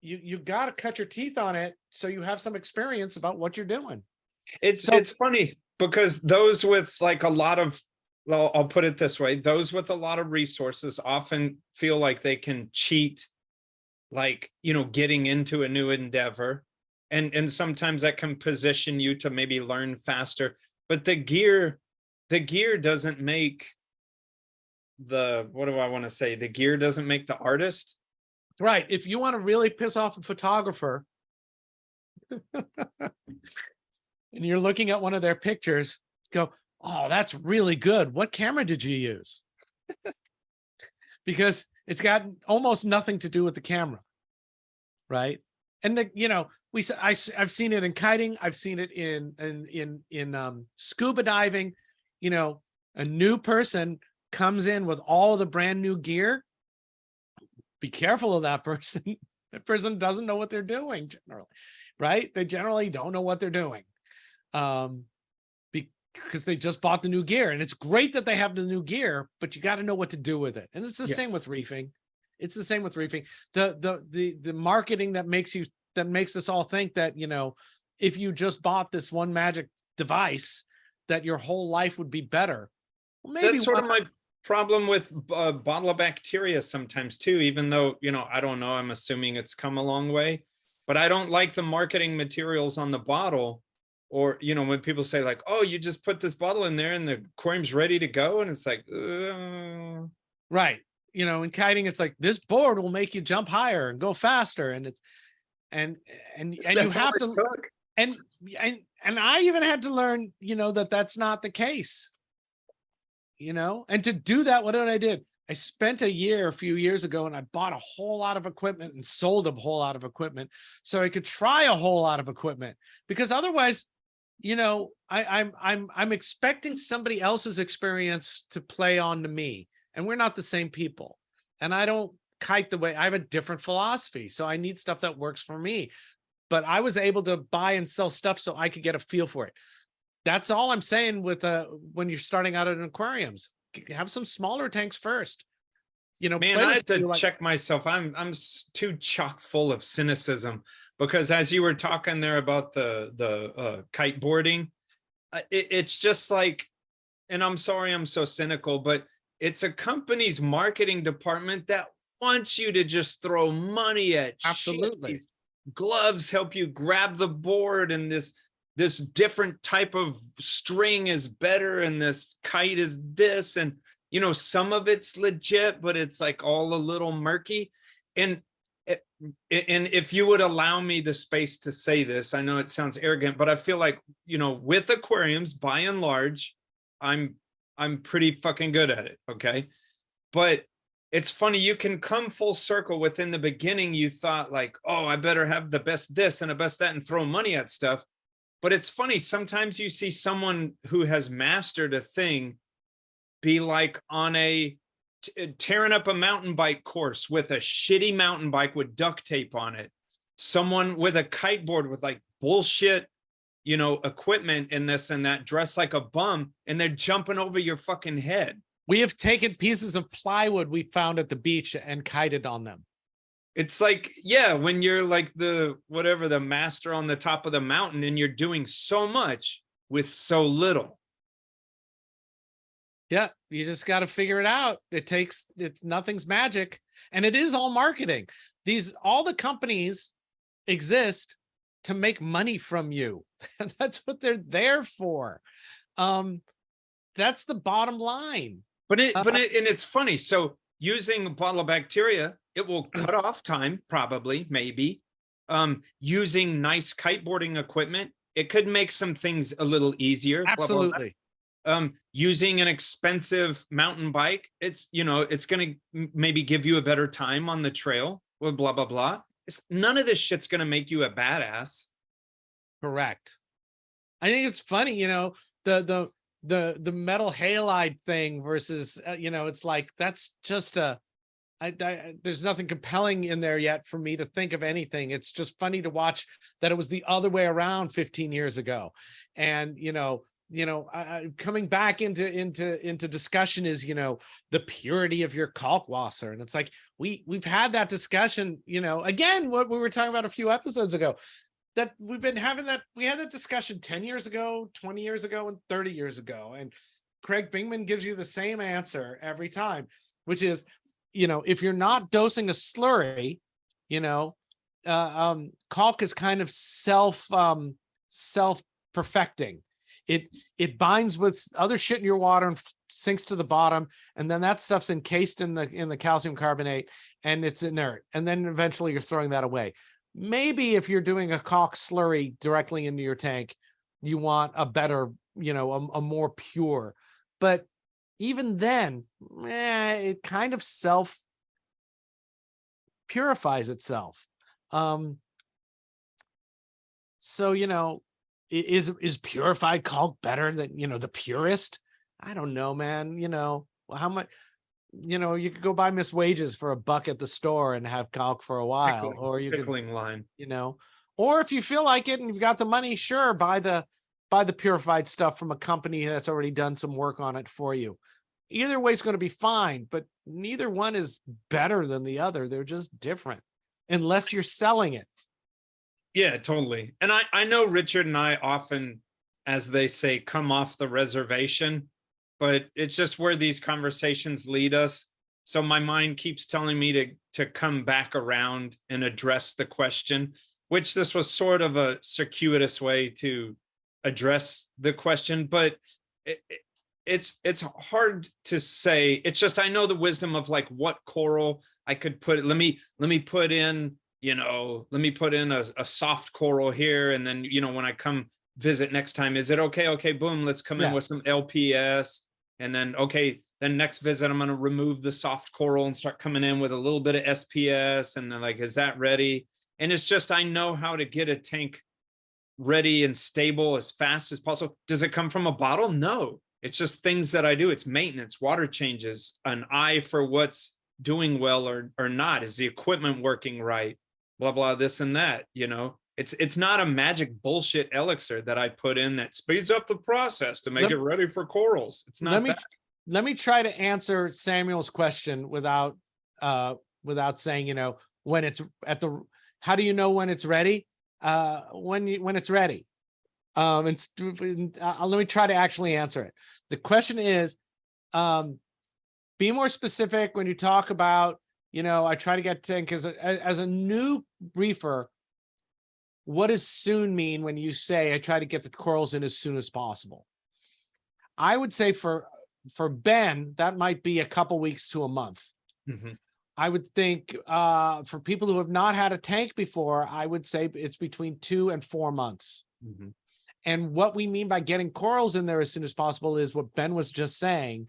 you got to cut your teeth on it so you have some experience about what you're doing. It's funny because those with like a lot of, well, I'll put it this way, those with a lot of resources often feel like they can cheat, like, you know, getting into a new endeavor. And sometimes that can position you to maybe learn faster. But the gear doesn't make the, what do I want to say? The gear doesn't make the artist. Right. If you want to really piss off a photographer and you're looking at one of their pictures, go, oh, that's really good. What camera did you use? Because it's got almost nothing to do with the camera. Right. And you know, I've seen it in kiting. I've seen it in scuba diving. You know, a new person comes in with all the brand new gear. Be careful of that person. That person doesn't know what they're doing generally, right? They generally don't know what they're doing because they just bought the new gear. And it's great that they have the new gear, but you got to know what to do with it. And it's the same with reefing. It's the same with reefing. The marketing that makes us all think that, you know, if you just bought this one magic device, that your whole life would be better. Well, maybe that's sort of my problem with bottle of bacteria sometimes too, even though, you know, I don't know, I'm assuming it's come a long way, but I don't like the marketing materials on the bottle. Or, you know, when people say like, oh, you just put this bottle in there and the aquarium's ready to go. And it's like, right. You know, in kiting, it's like, this board will make you jump higher and go faster. And it's, and you have to, and I even had to learn, you know, that's not the case. You know, and to do that, what did I do? I spent a few years ago, and I bought a whole lot of equipment and sold a whole lot of equipment so I could try a whole lot of equipment, because otherwise, you know, I'm expecting somebody else's experience to play on to me, and we're not the same people. And I don't kite the way, I have a different philosophy. So I need stuff that works for me, but I was able to buy and sell stuff so I could get a feel for it. That's all I'm saying with when you're starting out at aquariums. Have some smaller tanks first. You know, man, I had to check myself. I'm too chock full of cynicism, because as you were talking there about the kiteboarding, it's just like, and I'm sorry I'm so cynical, but it's a company's marketing department that wants you to just throw money at absolutely. Gloves help you grab the board, and this different type of string is better, and this kite is this, and you know, some of it's legit, but it's like all a little murky. and and if you would allow me the space to say this, I know it sounds arrogant, but I feel like, you know, with aquariums, by and large, I'm pretty fucking good at it. Okay. But it's funny, you can come full circle. Within the beginning, you thought like, oh, I better have the best this and the best that and throw money at stuff. But it's funny, sometimes you see someone who has mastered a thing be like on a tearing up a mountain bike course with a shitty mountain bike with duct tape on it. Someone with a kiteboard with like bullshit, you know, equipment and this and that, dressed like a bum, and they're jumping over your fucking head. We have taken pieces of plywood we found at the beach and kited on them. It's like, yeah, when you're like the whatever, the master on the top of the mountain, and you're doing so much with so little. Yeah, you just got to figure it out. Nothing's magic, and it is all marketing. All the companies exist to make money from you. That's what they're there for. That's the bottom line. But it's funny. So using a bottle of bacteria, it will cut off time, probably, maybe. Using nice kiteboarding equipment, it could make some things a little easier. Absolutely. Blah, blah, blah. Using an expensive mountain bike, it's, you know, it's going to maybe give you a better time on the trail with blah, blah, blah. None of this shit's going to make you a badass. Correct. I think it's funny, you know, the metal halide thing versus, you know, it's like, that's just there's nothing compelling in there yet for me to think of anything. It's just funny to watch that it was the other way around 15 years ago. And, coming back into discussion is, you know, the purity of your kalkwasser. And it's like, we've had that discussion, you know, again, what we were talking about a few episodes ago, that we've been having we had that discussion 10 years ago, 20 years ago, and 30 years ago. And Craig Bingman gives you the same answer every time, which is, you know, if you're not dosing a slurry, you know, caulk is kind of self-perfecting. It binds with other shit in your water and sinks to the bottom, and then that stuff's encased in the calcium carbonate, and it's inert, and then eventually you're throwing that away. Maybe if you're doing a caulk slurry directly into your tank, you want a better, you know, a more pure. But even then, it kind of self purifies itself. So, you know, is purified caulk better than, you know, the purest? I don't know, man. You know, how much, you know, you could go buy Miss Wages for $1 at the store and have caulk for a while, or you could, line, you know, or if you feel like it and you've got the money, sure, buy the purified stuff from a company that's already done some work on it for you. Either way is going to be fine, but neither one is better than the other. They're just different unless you're selling it. Yeah, totally. And I know Richard and I often, as they say, come off the reservation, but it's just where these conversations lead us. So my mind keeps telling me to come back around and address the question, which this was sort of a circuitous way to address the question, but it's hard to say. It's just, I know the wisdom of like what coral I could put. Let me put in, you know, let me put in a soft coral here. And then, you know, when I come visit next time, is it okay? Okay, boom, let's come in with some LPS. And then, okay, then next visit, I'm going to remove the soft coral and start coming in with a little bit of SPS. And then like, is that ready? And it's just, I know how to get a tank ready and stable as fast as possible. Does it come from a bottle? No, it's just things that I do. It's maintenance, water changes, an eye for what's doing well or not. Is the equipment working right? Blah, blah, this and that, you know. It's not a magic bullshit elixir that I put in that speeds up the process to make it ready for corals. It's not that. Let me try to answer Samuel's question without saying, you know, when it's how do you know when it's ready? When it's ready. Let me try to actually answer it. The question is, be more specific when you talk about, you know, I try to get tank as a new reefer. What does soon mean when you say I try to get the corals in as soon as possible? I would say for Ben, that might be a couple weeks to a month. Mm-hmm. I would think for people who have not had a tank before, I would say it's between 2 and 4 months. Mhm. And what we mean by getting corals in there as soon as possible is what Ben was just saying.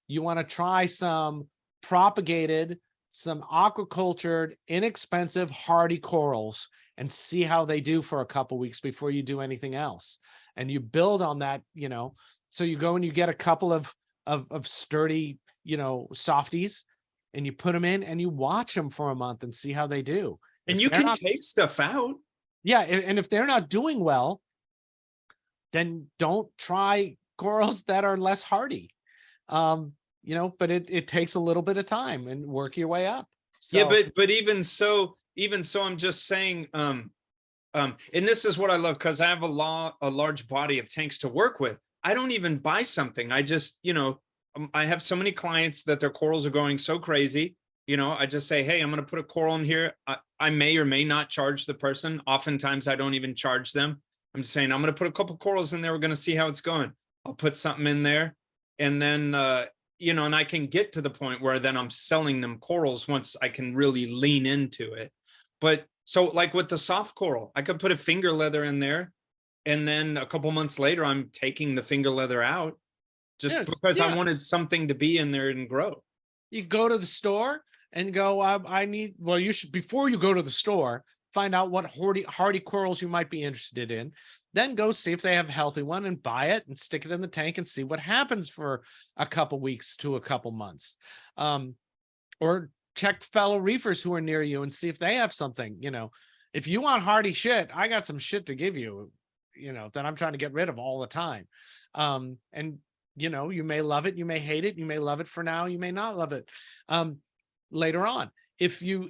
You want to try some propagated, some aquacultured, inexpensive, hardy corals and see how they do for a couple weeks before you do anything else. And you build on that, you know, so you go and you get a couple of sturdy, you know, softies, and you put them in and you watch them for a month and see how they do. And If you they're can not- take stuff out. Yeah, and if they're not doing well, then don't try corals that are less hardy. You know, but it takes a little bit of time and work your way up. So, Yeah, but even so, I'm just saying, and this is what I love, because I have a large body of tanks to work with. I don't even buy something. I just, you know, I have so many clients that their corals are going so crazy. You know, I just say, hey, I'm going to put a coral in here. I may or may not charge the person. Oftentimes I don't even charge them. I'm just saying, I'm going to put a couple corals in there. We're going to see how it's going. I'll put something in there. And then, you know, and I can get to the point where then I'm selling them corals once I can really lean into it. But so like with the soft coral, I could put a finger leather in there. And then a couple months later, I'm taking the finger leather out just because I wanted something to be in there and grow. You go to the store and go, I need, well, you should, before you go to the store, find out what hardy corals you might be interested in. Then go see if they have a healthy one and buy it and stick it in the tank and see what happens for a couple weeks to a couple months. Or check fellow reefers who are near you and see if they have something. You know, if you want hardy shit, I got some shit to give you, you know, that I'm trying to get rid of all the time. And you know, you may love it, you may hate it, you may love it for now, you may not love it later on. If you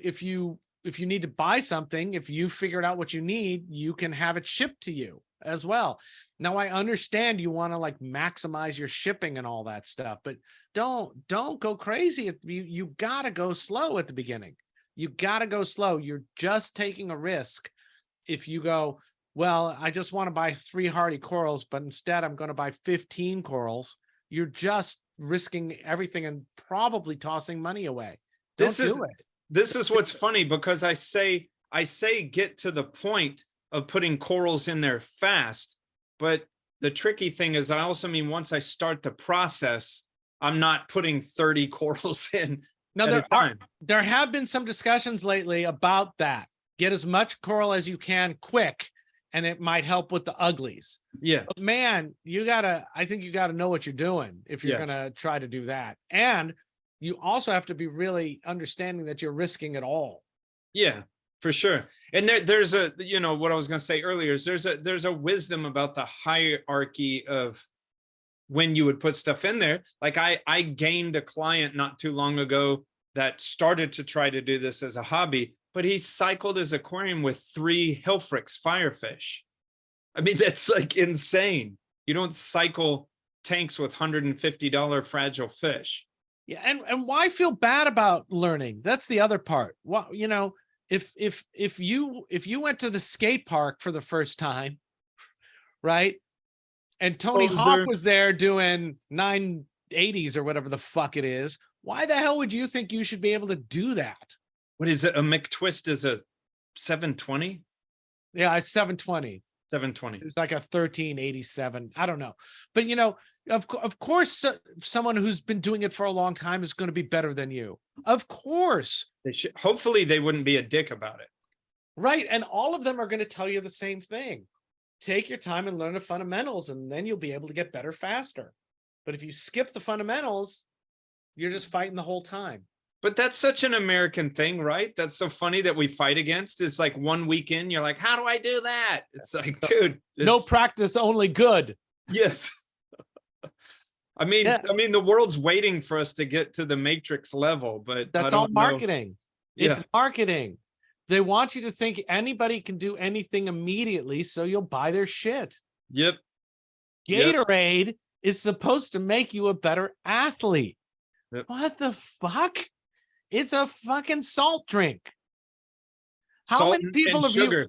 need to buy something, if you figured out what you need, you can have it shipped to you as well. Now, I understand you want to like maximize your shipping and all that stuff, but don't go crazy. You gotta go slow at the beginning. You gotta go slow. You're just taking a risk if you go, well, I just want to buy 3 hardy corals, but instead I'm going to buy 15 corals. You're just risking everything and probably tossing money away. Don't do it. This is what's funny, because I say get to the point of putting corals in there fast, but the tricky thing is I also mean once I start the process, I'm not putting 30 corals in. Now there have been some discussions lately about that. Get as much coral as you can quick, and it might help with the uglies. Yeah. But man, I think you gotta know what you're doing if you're gonna try to do that. And you also have to be really understanding that you're risking it all. Yeah, for sure. And there's a, you know, what I was going to say earlier is there's a wisdom about the hierarchy of when you would put stuff in there. Like I gained a client not too long ago that started to try to do this as a hobby, but he cycled his aquarium with 3 Hilfrix firefish. I mean, that's like insane. You don't cycle tanks with $150 fragile fish. Yeah, and why feel bad about learning? That's the other part. Well, you know, if you went to the skate park for the first time, right? And Tony Hawk was there doing 980s or whatever the fuck it is. Why the hell would you think you should be able to do that? What is it? A McTwist is a 720? Yeah, it's 720. 720. It's like a 1387. I don't know. But, you know, of course, someone who's been doing it for a long time is going to be better than you. Of course. They should, hopefully they wouldn't be a dick about it. Right. And all of them are going to tell you the same thing. Take your time and learn the fundamentals, and then you'll be able to get better faster. But if you skip the fundamentals, you're just fighting the whole time. But that's such an American thing, right? That's so funny that we fight against. It's like 1 weekend, you're like, how do I do that? It's like, dude. No practice, only good. Yes. I mean, the world's waiting for us to get to the Matrix level, but that's all marketing. It's marketing. They want you to think anybody can do anything immediately, so you'll buy their shit. Yep. Gatorade is supposed to make you a better athlete. Yep. What the fuck? It's a fucking salt drink. How many people of you?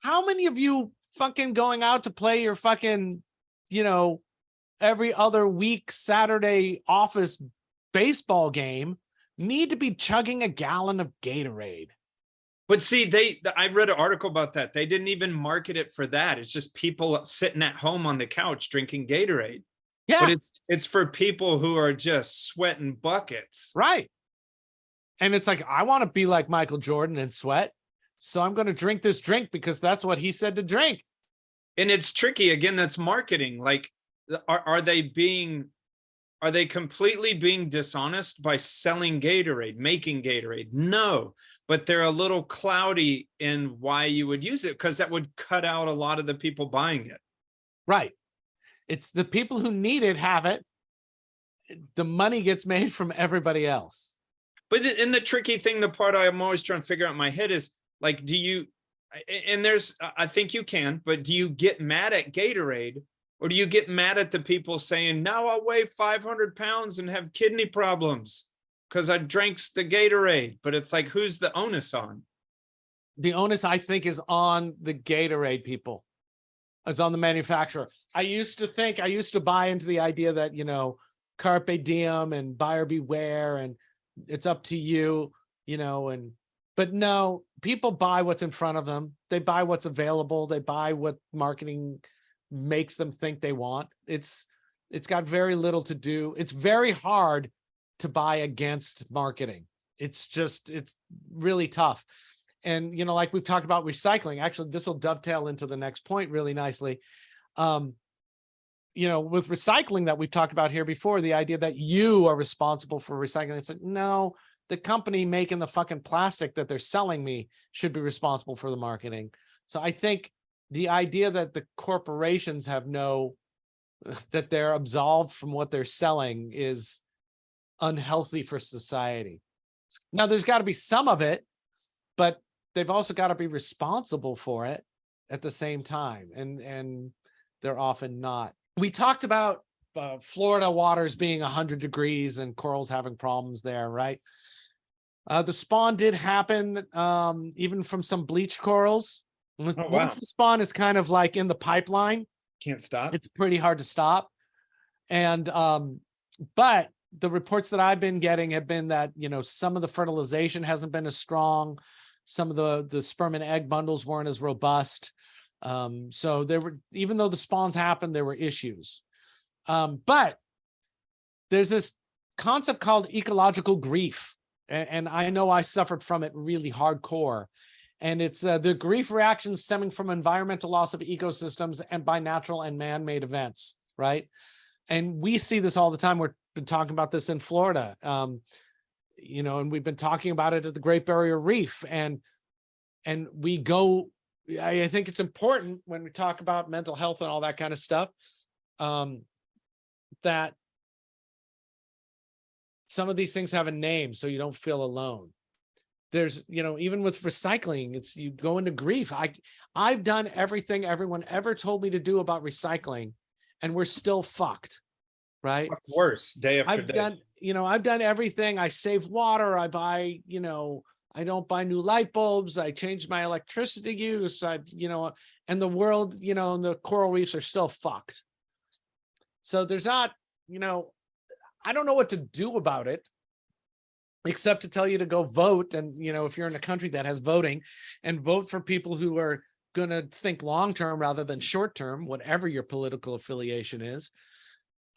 How many of you fucking going out to play your fucking, you know, every other week Saturday office baseball game need to be chugging a gallon of Gatorade. But see, I read an article about that. They didn't even market it for that. It's just people sitting at home on the couch drinking Gatorade. Yeah. But it's for people who are just sweating buckets. Right. And it's like, I want to be like Michael Jordan and sweat. So I'm going to drink this drink because that's what he said to drink. And it's tricky. Again, that's marketing. Like, are they completely being dishonest by selling Gatorade, making Gatorade? No, but they're a little cloudy in why you would use it, because that would cut out a lot of the people buying it. Right. It's the people who need it have it. The money gets made from everybody else. But in the tricky thing, the part I'm always trying to figure out in my head is, like, I think you can, but do you get mad at Gatorade, or do you get mad at the people saying, now I'll weigh 500 pounds and have kidney problems because I drank the Gatorade? But it's like, who's the onus on? The onus, I think, is on the Gatorade people. It's on the manufacturer. I used to buy into the idea that, you know, carpe diem and buyer beware and it's up to you, you know, but no, people buy what's in front of them. They buy what's available. They buy what marketing makes them think they want. It's got very little to do. It's very hard to buy against marketing. It's really tough. And, you know, like we've talked about recycling, actually, this will dovetail into the next point really nicely. You know, with recycling that we've talked about here before, the idea that you are responsible for recycling. It's like, no, the company making the fucking plastic that they're selling me should be responsible for the marketing. So I think the idea that the corporations that they're absolved from what they're selling is unhealthy for society. Now, there's got to be some of it, but they've also got to be responsible for it at the same time. And they're often not. We talked about Florida waters being 100 degrees and corals having problems there, right? The spawn did happen even from some bleached corals. Once the spawn is kind of like in the pipeline, can't stop. It's pretty hard to stop. And but the reports that I've been getting have been that, you know, some of the fertilization hasn't been as strong. Some of the sperm and egg bundles weren't as robust. So there were, even though the spawns happened, there were issues. But there's this concept called ecological grief. And I know I suffered from it really hardcore. And it's the grief reaction stemming from environmental loss of ecosystems and by natural and man-made events, right? And we see this all the time. We've been talking about this in Florida, you know, and we've been talking about it at the Great Barrier Reef. And we go, I think it's important when we talk about mental health and all that kind of stuff, that some of these things have a name so you don't feel alone. There's, you know, even with recycling, it's, you go into grief. I've done everything everyone ever told me to do about recycling, and we're still fucked, right? Worse, day after day. I've done everything. I save water. I buy, you know, I don't buy new light bulbs. I changed my electricity use. And the world, you know, and the coral reefs are still fucked. So there's not, you know, I don't know what to do about it, except to tell you to go vote. And, you know, if you're in a country that has voting, and vote for people who are going to think long-term rather than short-term, whatever your political affiliation is.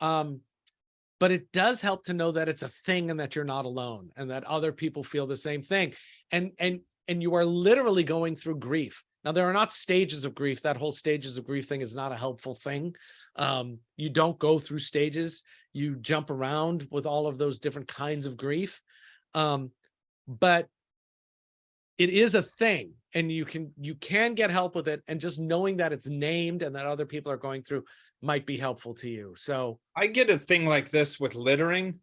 But it does help to know that it's a thing and that you're not alone and that other people feel the same thing. And you are literally going through grief. Now, there are not stages of grief. That whole stages of grief thing is not a helpful thing. You don't go through stages. You jump around with all of those different kinds of grief. But it is a thing, and you can get help with it. And just knowing that it's named and that other people are going through might be helpful to you. So I get a thing like this with littering.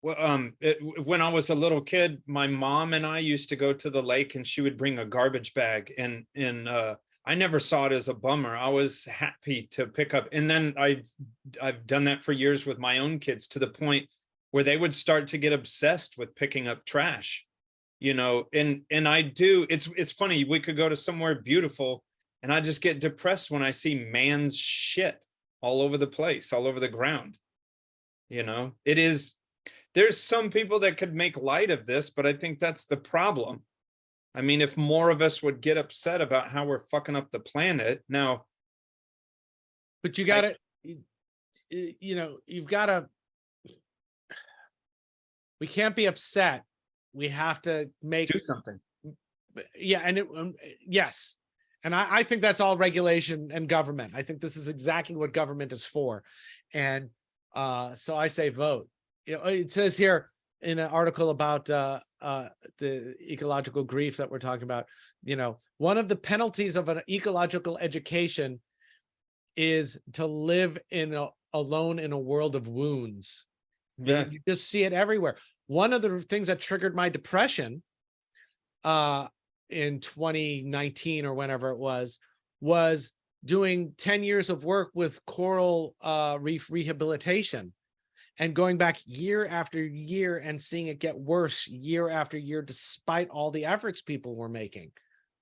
When I was a little kid, my mom and I used to go to the lake, and she would bring a garbage bag, and I never saw it as a bummer. I was happy to pick up. And then I've done that for years with my own kids, to the point where they would start to get obsessed with picking up trash, you know, and I do. It's funny. We could go to somewhere beautiful, and I just get depressed when I see man's shit all over the place, all over the ground. You know, there's some people that could make light of this, but I think that's the problem. I mean, if more of us would get upset about how we're fucking up the planet now. But you gotta, you know, you've gotta, we can't be upset. We have to make Do something. Yeah. And yes. And I think that's all regulation and government. I think this is exactly what government is for. And so I say vote. You know, it says here in an article about the ecological grief that we're talking about, you know, one of the penalties of an ecological education is to live alone in a world of wounds. Yeah. You just see it everywhere. One of the things that triggered my depression in 2019 or whenever it was doing 10 years of work with coral reef rehabilitation and going back year after year and seeing it get worse year after year, despite all the efforts people were making.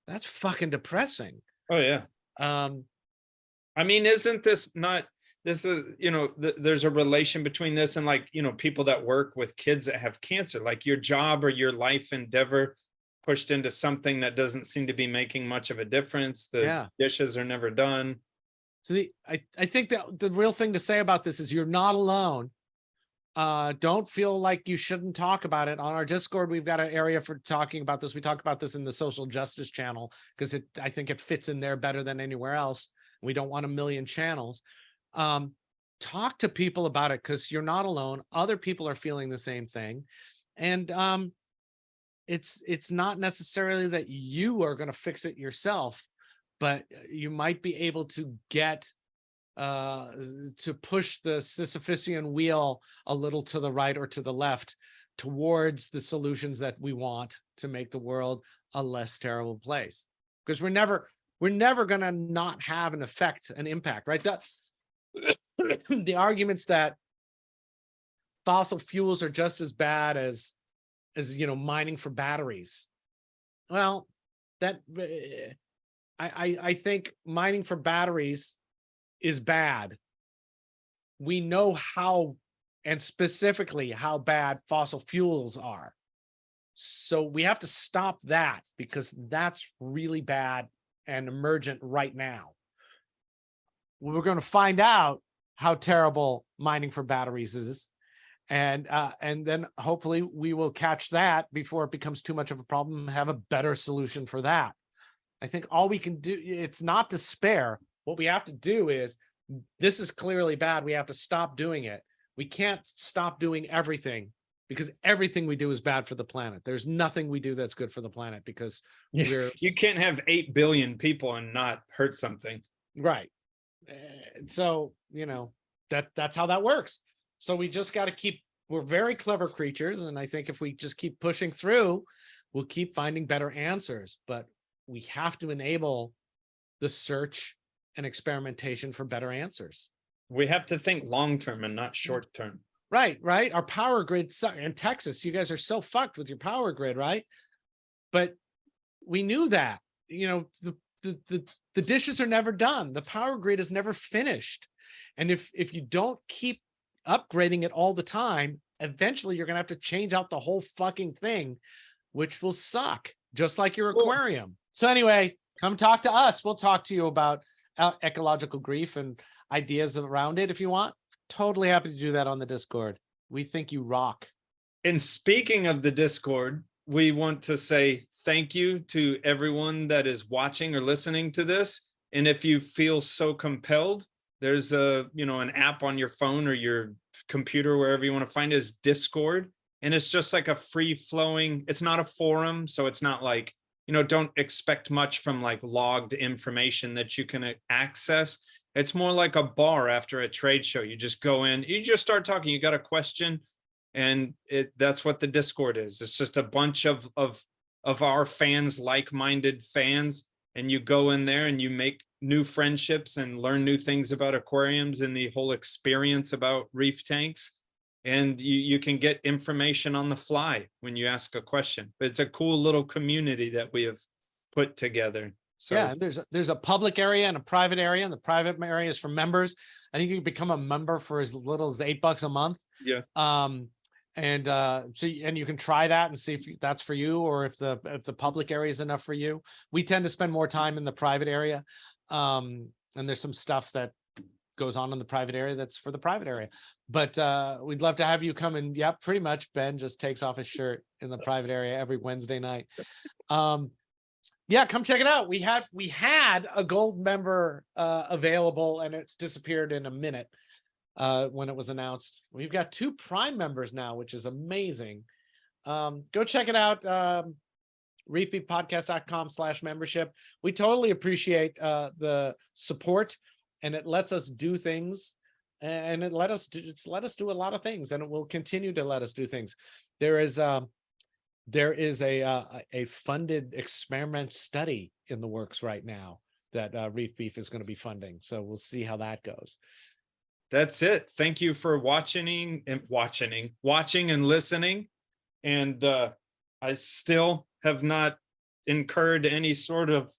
That's fucking depressing. Oh yeah. I mean, isn't this not, this is, you know, there's a relation between this and, like, you know, people that work with kids that have cancer, like your job or your life endeavor pushed into something that doesn't seem to be making much of a difference. The dishes are never done. So I think that the real thing to say about this is you're not alone. Don't feel like you shouldn't talk about it. On our Discord, we've got an area for talking about this. We talk about this in the social justice channel because I think it fits in there better than anywhere else. We don't want a million channels. Talk to people about it because you're not alone. Other people are feeling the same thing. And it's not necessarily that you are going to fix it yourself, but you might be able to get to push the Sisyphusian wheel a little to the right or to the left towards the solutions that we want to make the world a less terrible place. Because we're never going to not have an effect, an impact, right? The arguments that fossil fuels are just as bad as you know, mining for batteries. Well, that I think mining for batteries is bad. We know how, and specifically how bad fossil fuels are. So we have to stop that because that's really bad and emergent right now. We're going to find out how terrible mining for batteries is. And then hopefully we will catch that before it becomes too much of a problem and have a better solution for that. I think all we can do, it's not despair. What we have to do is, this is clearly bad. We have to stop doing it. We can't stop doing everything because everything we do is bad for the planet. There's nothing we do that's good for the planet because you can't have 8 billion people and not hurt something. Right. So, you know, that's how that works. So we just got to we're very clever creatures. And I think if we just keep pushing through, we'll keep finding better answers, but we have to enable the search and experimentation for better answers. We have to think long-term and not short-term. Right. Our power grid in Texas, you guys are so fucked with your power grid, right? But we knew that, you know, the dishes are never done. The power grid is never finished. And if you don't keep upgrading it all the time, eventually you're going to have to change out the whole fucking thing, which will suck, just like your aquarium. So anyway, come talk to us. We'll talk to you about ecological grief and ideas around it if you want. Totally happy to do that on the Discord. We think you rock. And speaking of the Discord, we want to say thank you to everyone that is watching or listening to this. And if you feel so compelled, there's an app on your phone or your computer, wherever you want to find it, is Discord. And it's just like a free flowing, it's not a forum. So it's not like, don't expect much from like logged information that you can access. It's more like a bar after a trade show. You just go in, you just start talking, you got a question, and that's what the Discord is. It's just a bunch of our fans, like-minded fans, and you go in there and you make new friendships and learn new things about aquariums and the whole experience about reef tanks. And you can get information on the fly when you ask a question. But it's a cool little community that we have put together. So yeah, there's a public area and a private area, and the private area is for members. I think you can become a member for as little as $8 a month. Yeah. And and you can try that and see if that's for you, or if the public area is enough for you. We tend to spend more time in the private area. And there's some stuff that goes on in the private area that's for the private area. But we'd love to have you come, and yeah, pretty much Ben just takes off his shirt in the private area every Wednesday night. Yeah, come check it out. We had a gold member available, and it disappeared in a minute when it was announced. We've got 2 Prime members now, which is amazing. Go check it out. reefbeatpodcast.com/membership. We totally appreciate the support, and it lets us do things, and it's let us do a lot of things, and it will continue to let us do things. There is a funded experiment study in the works right now that Reef Beef is going to be funding. So we'll see how that goes. That's it. Thank you for watching and listening. And I still have not incurred any sort of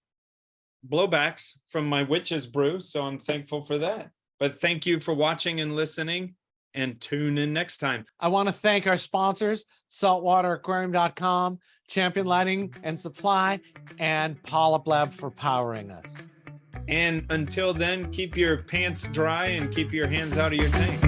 blowbacks from my witch's brew, so I'm thankful for that. But thank you for watching and listening, and tune in next time. I want to thank our sponsors, saltwateraquarium.com, Champion Lighting and Supply, and PolypLab for powering us. And until then, keep your pants dry and keep your hands out of your tank.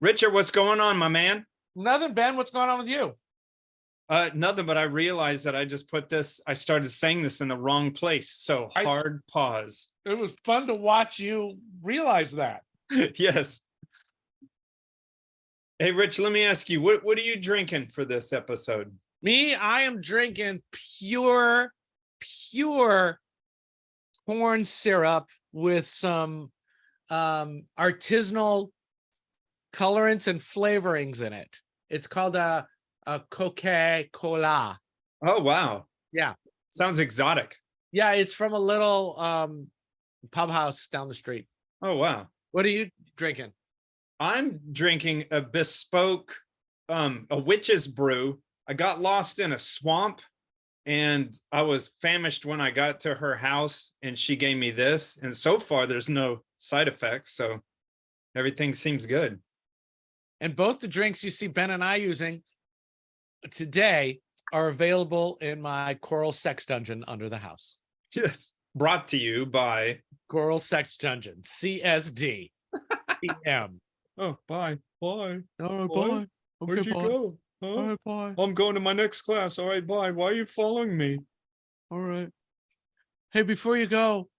Richard, what's going on, my man? Nothing, Ben. What's going on with you? Nothing, but I realized that I started saying this in the wrong place. So hard pause. It was fun to watch you realize that. Yes. Hey, Rich, let me ask you, what are you drinking for this episode? Me, I am drinking pure corn syrup with some artisanal colorants and flavorings in it. It's called a Coca-Cola. Oh, wow. Yeah. Sounds exotic. Yeah, it's from a little pub house down the street. Oh, wow. What are you drinking? I'm drinking a bespoke, a witch's brew. I got lost in a swamp, and I was famished when I got to her house, and she gave me this. And so far, there's no side effects, so everything seems good. And both the drinks you see Ben and I using today are available in my Coral Sex Dungeon under the house. Yes. Brought to you by Coral Sex Dungeon, CSD. PM. Oh, bye. Bye. All right, Bye. bye. Where'd you go? Huh? All right, bye. I'm going to my next class. All right, bye. Why are you following me? All right. Hey, before you go,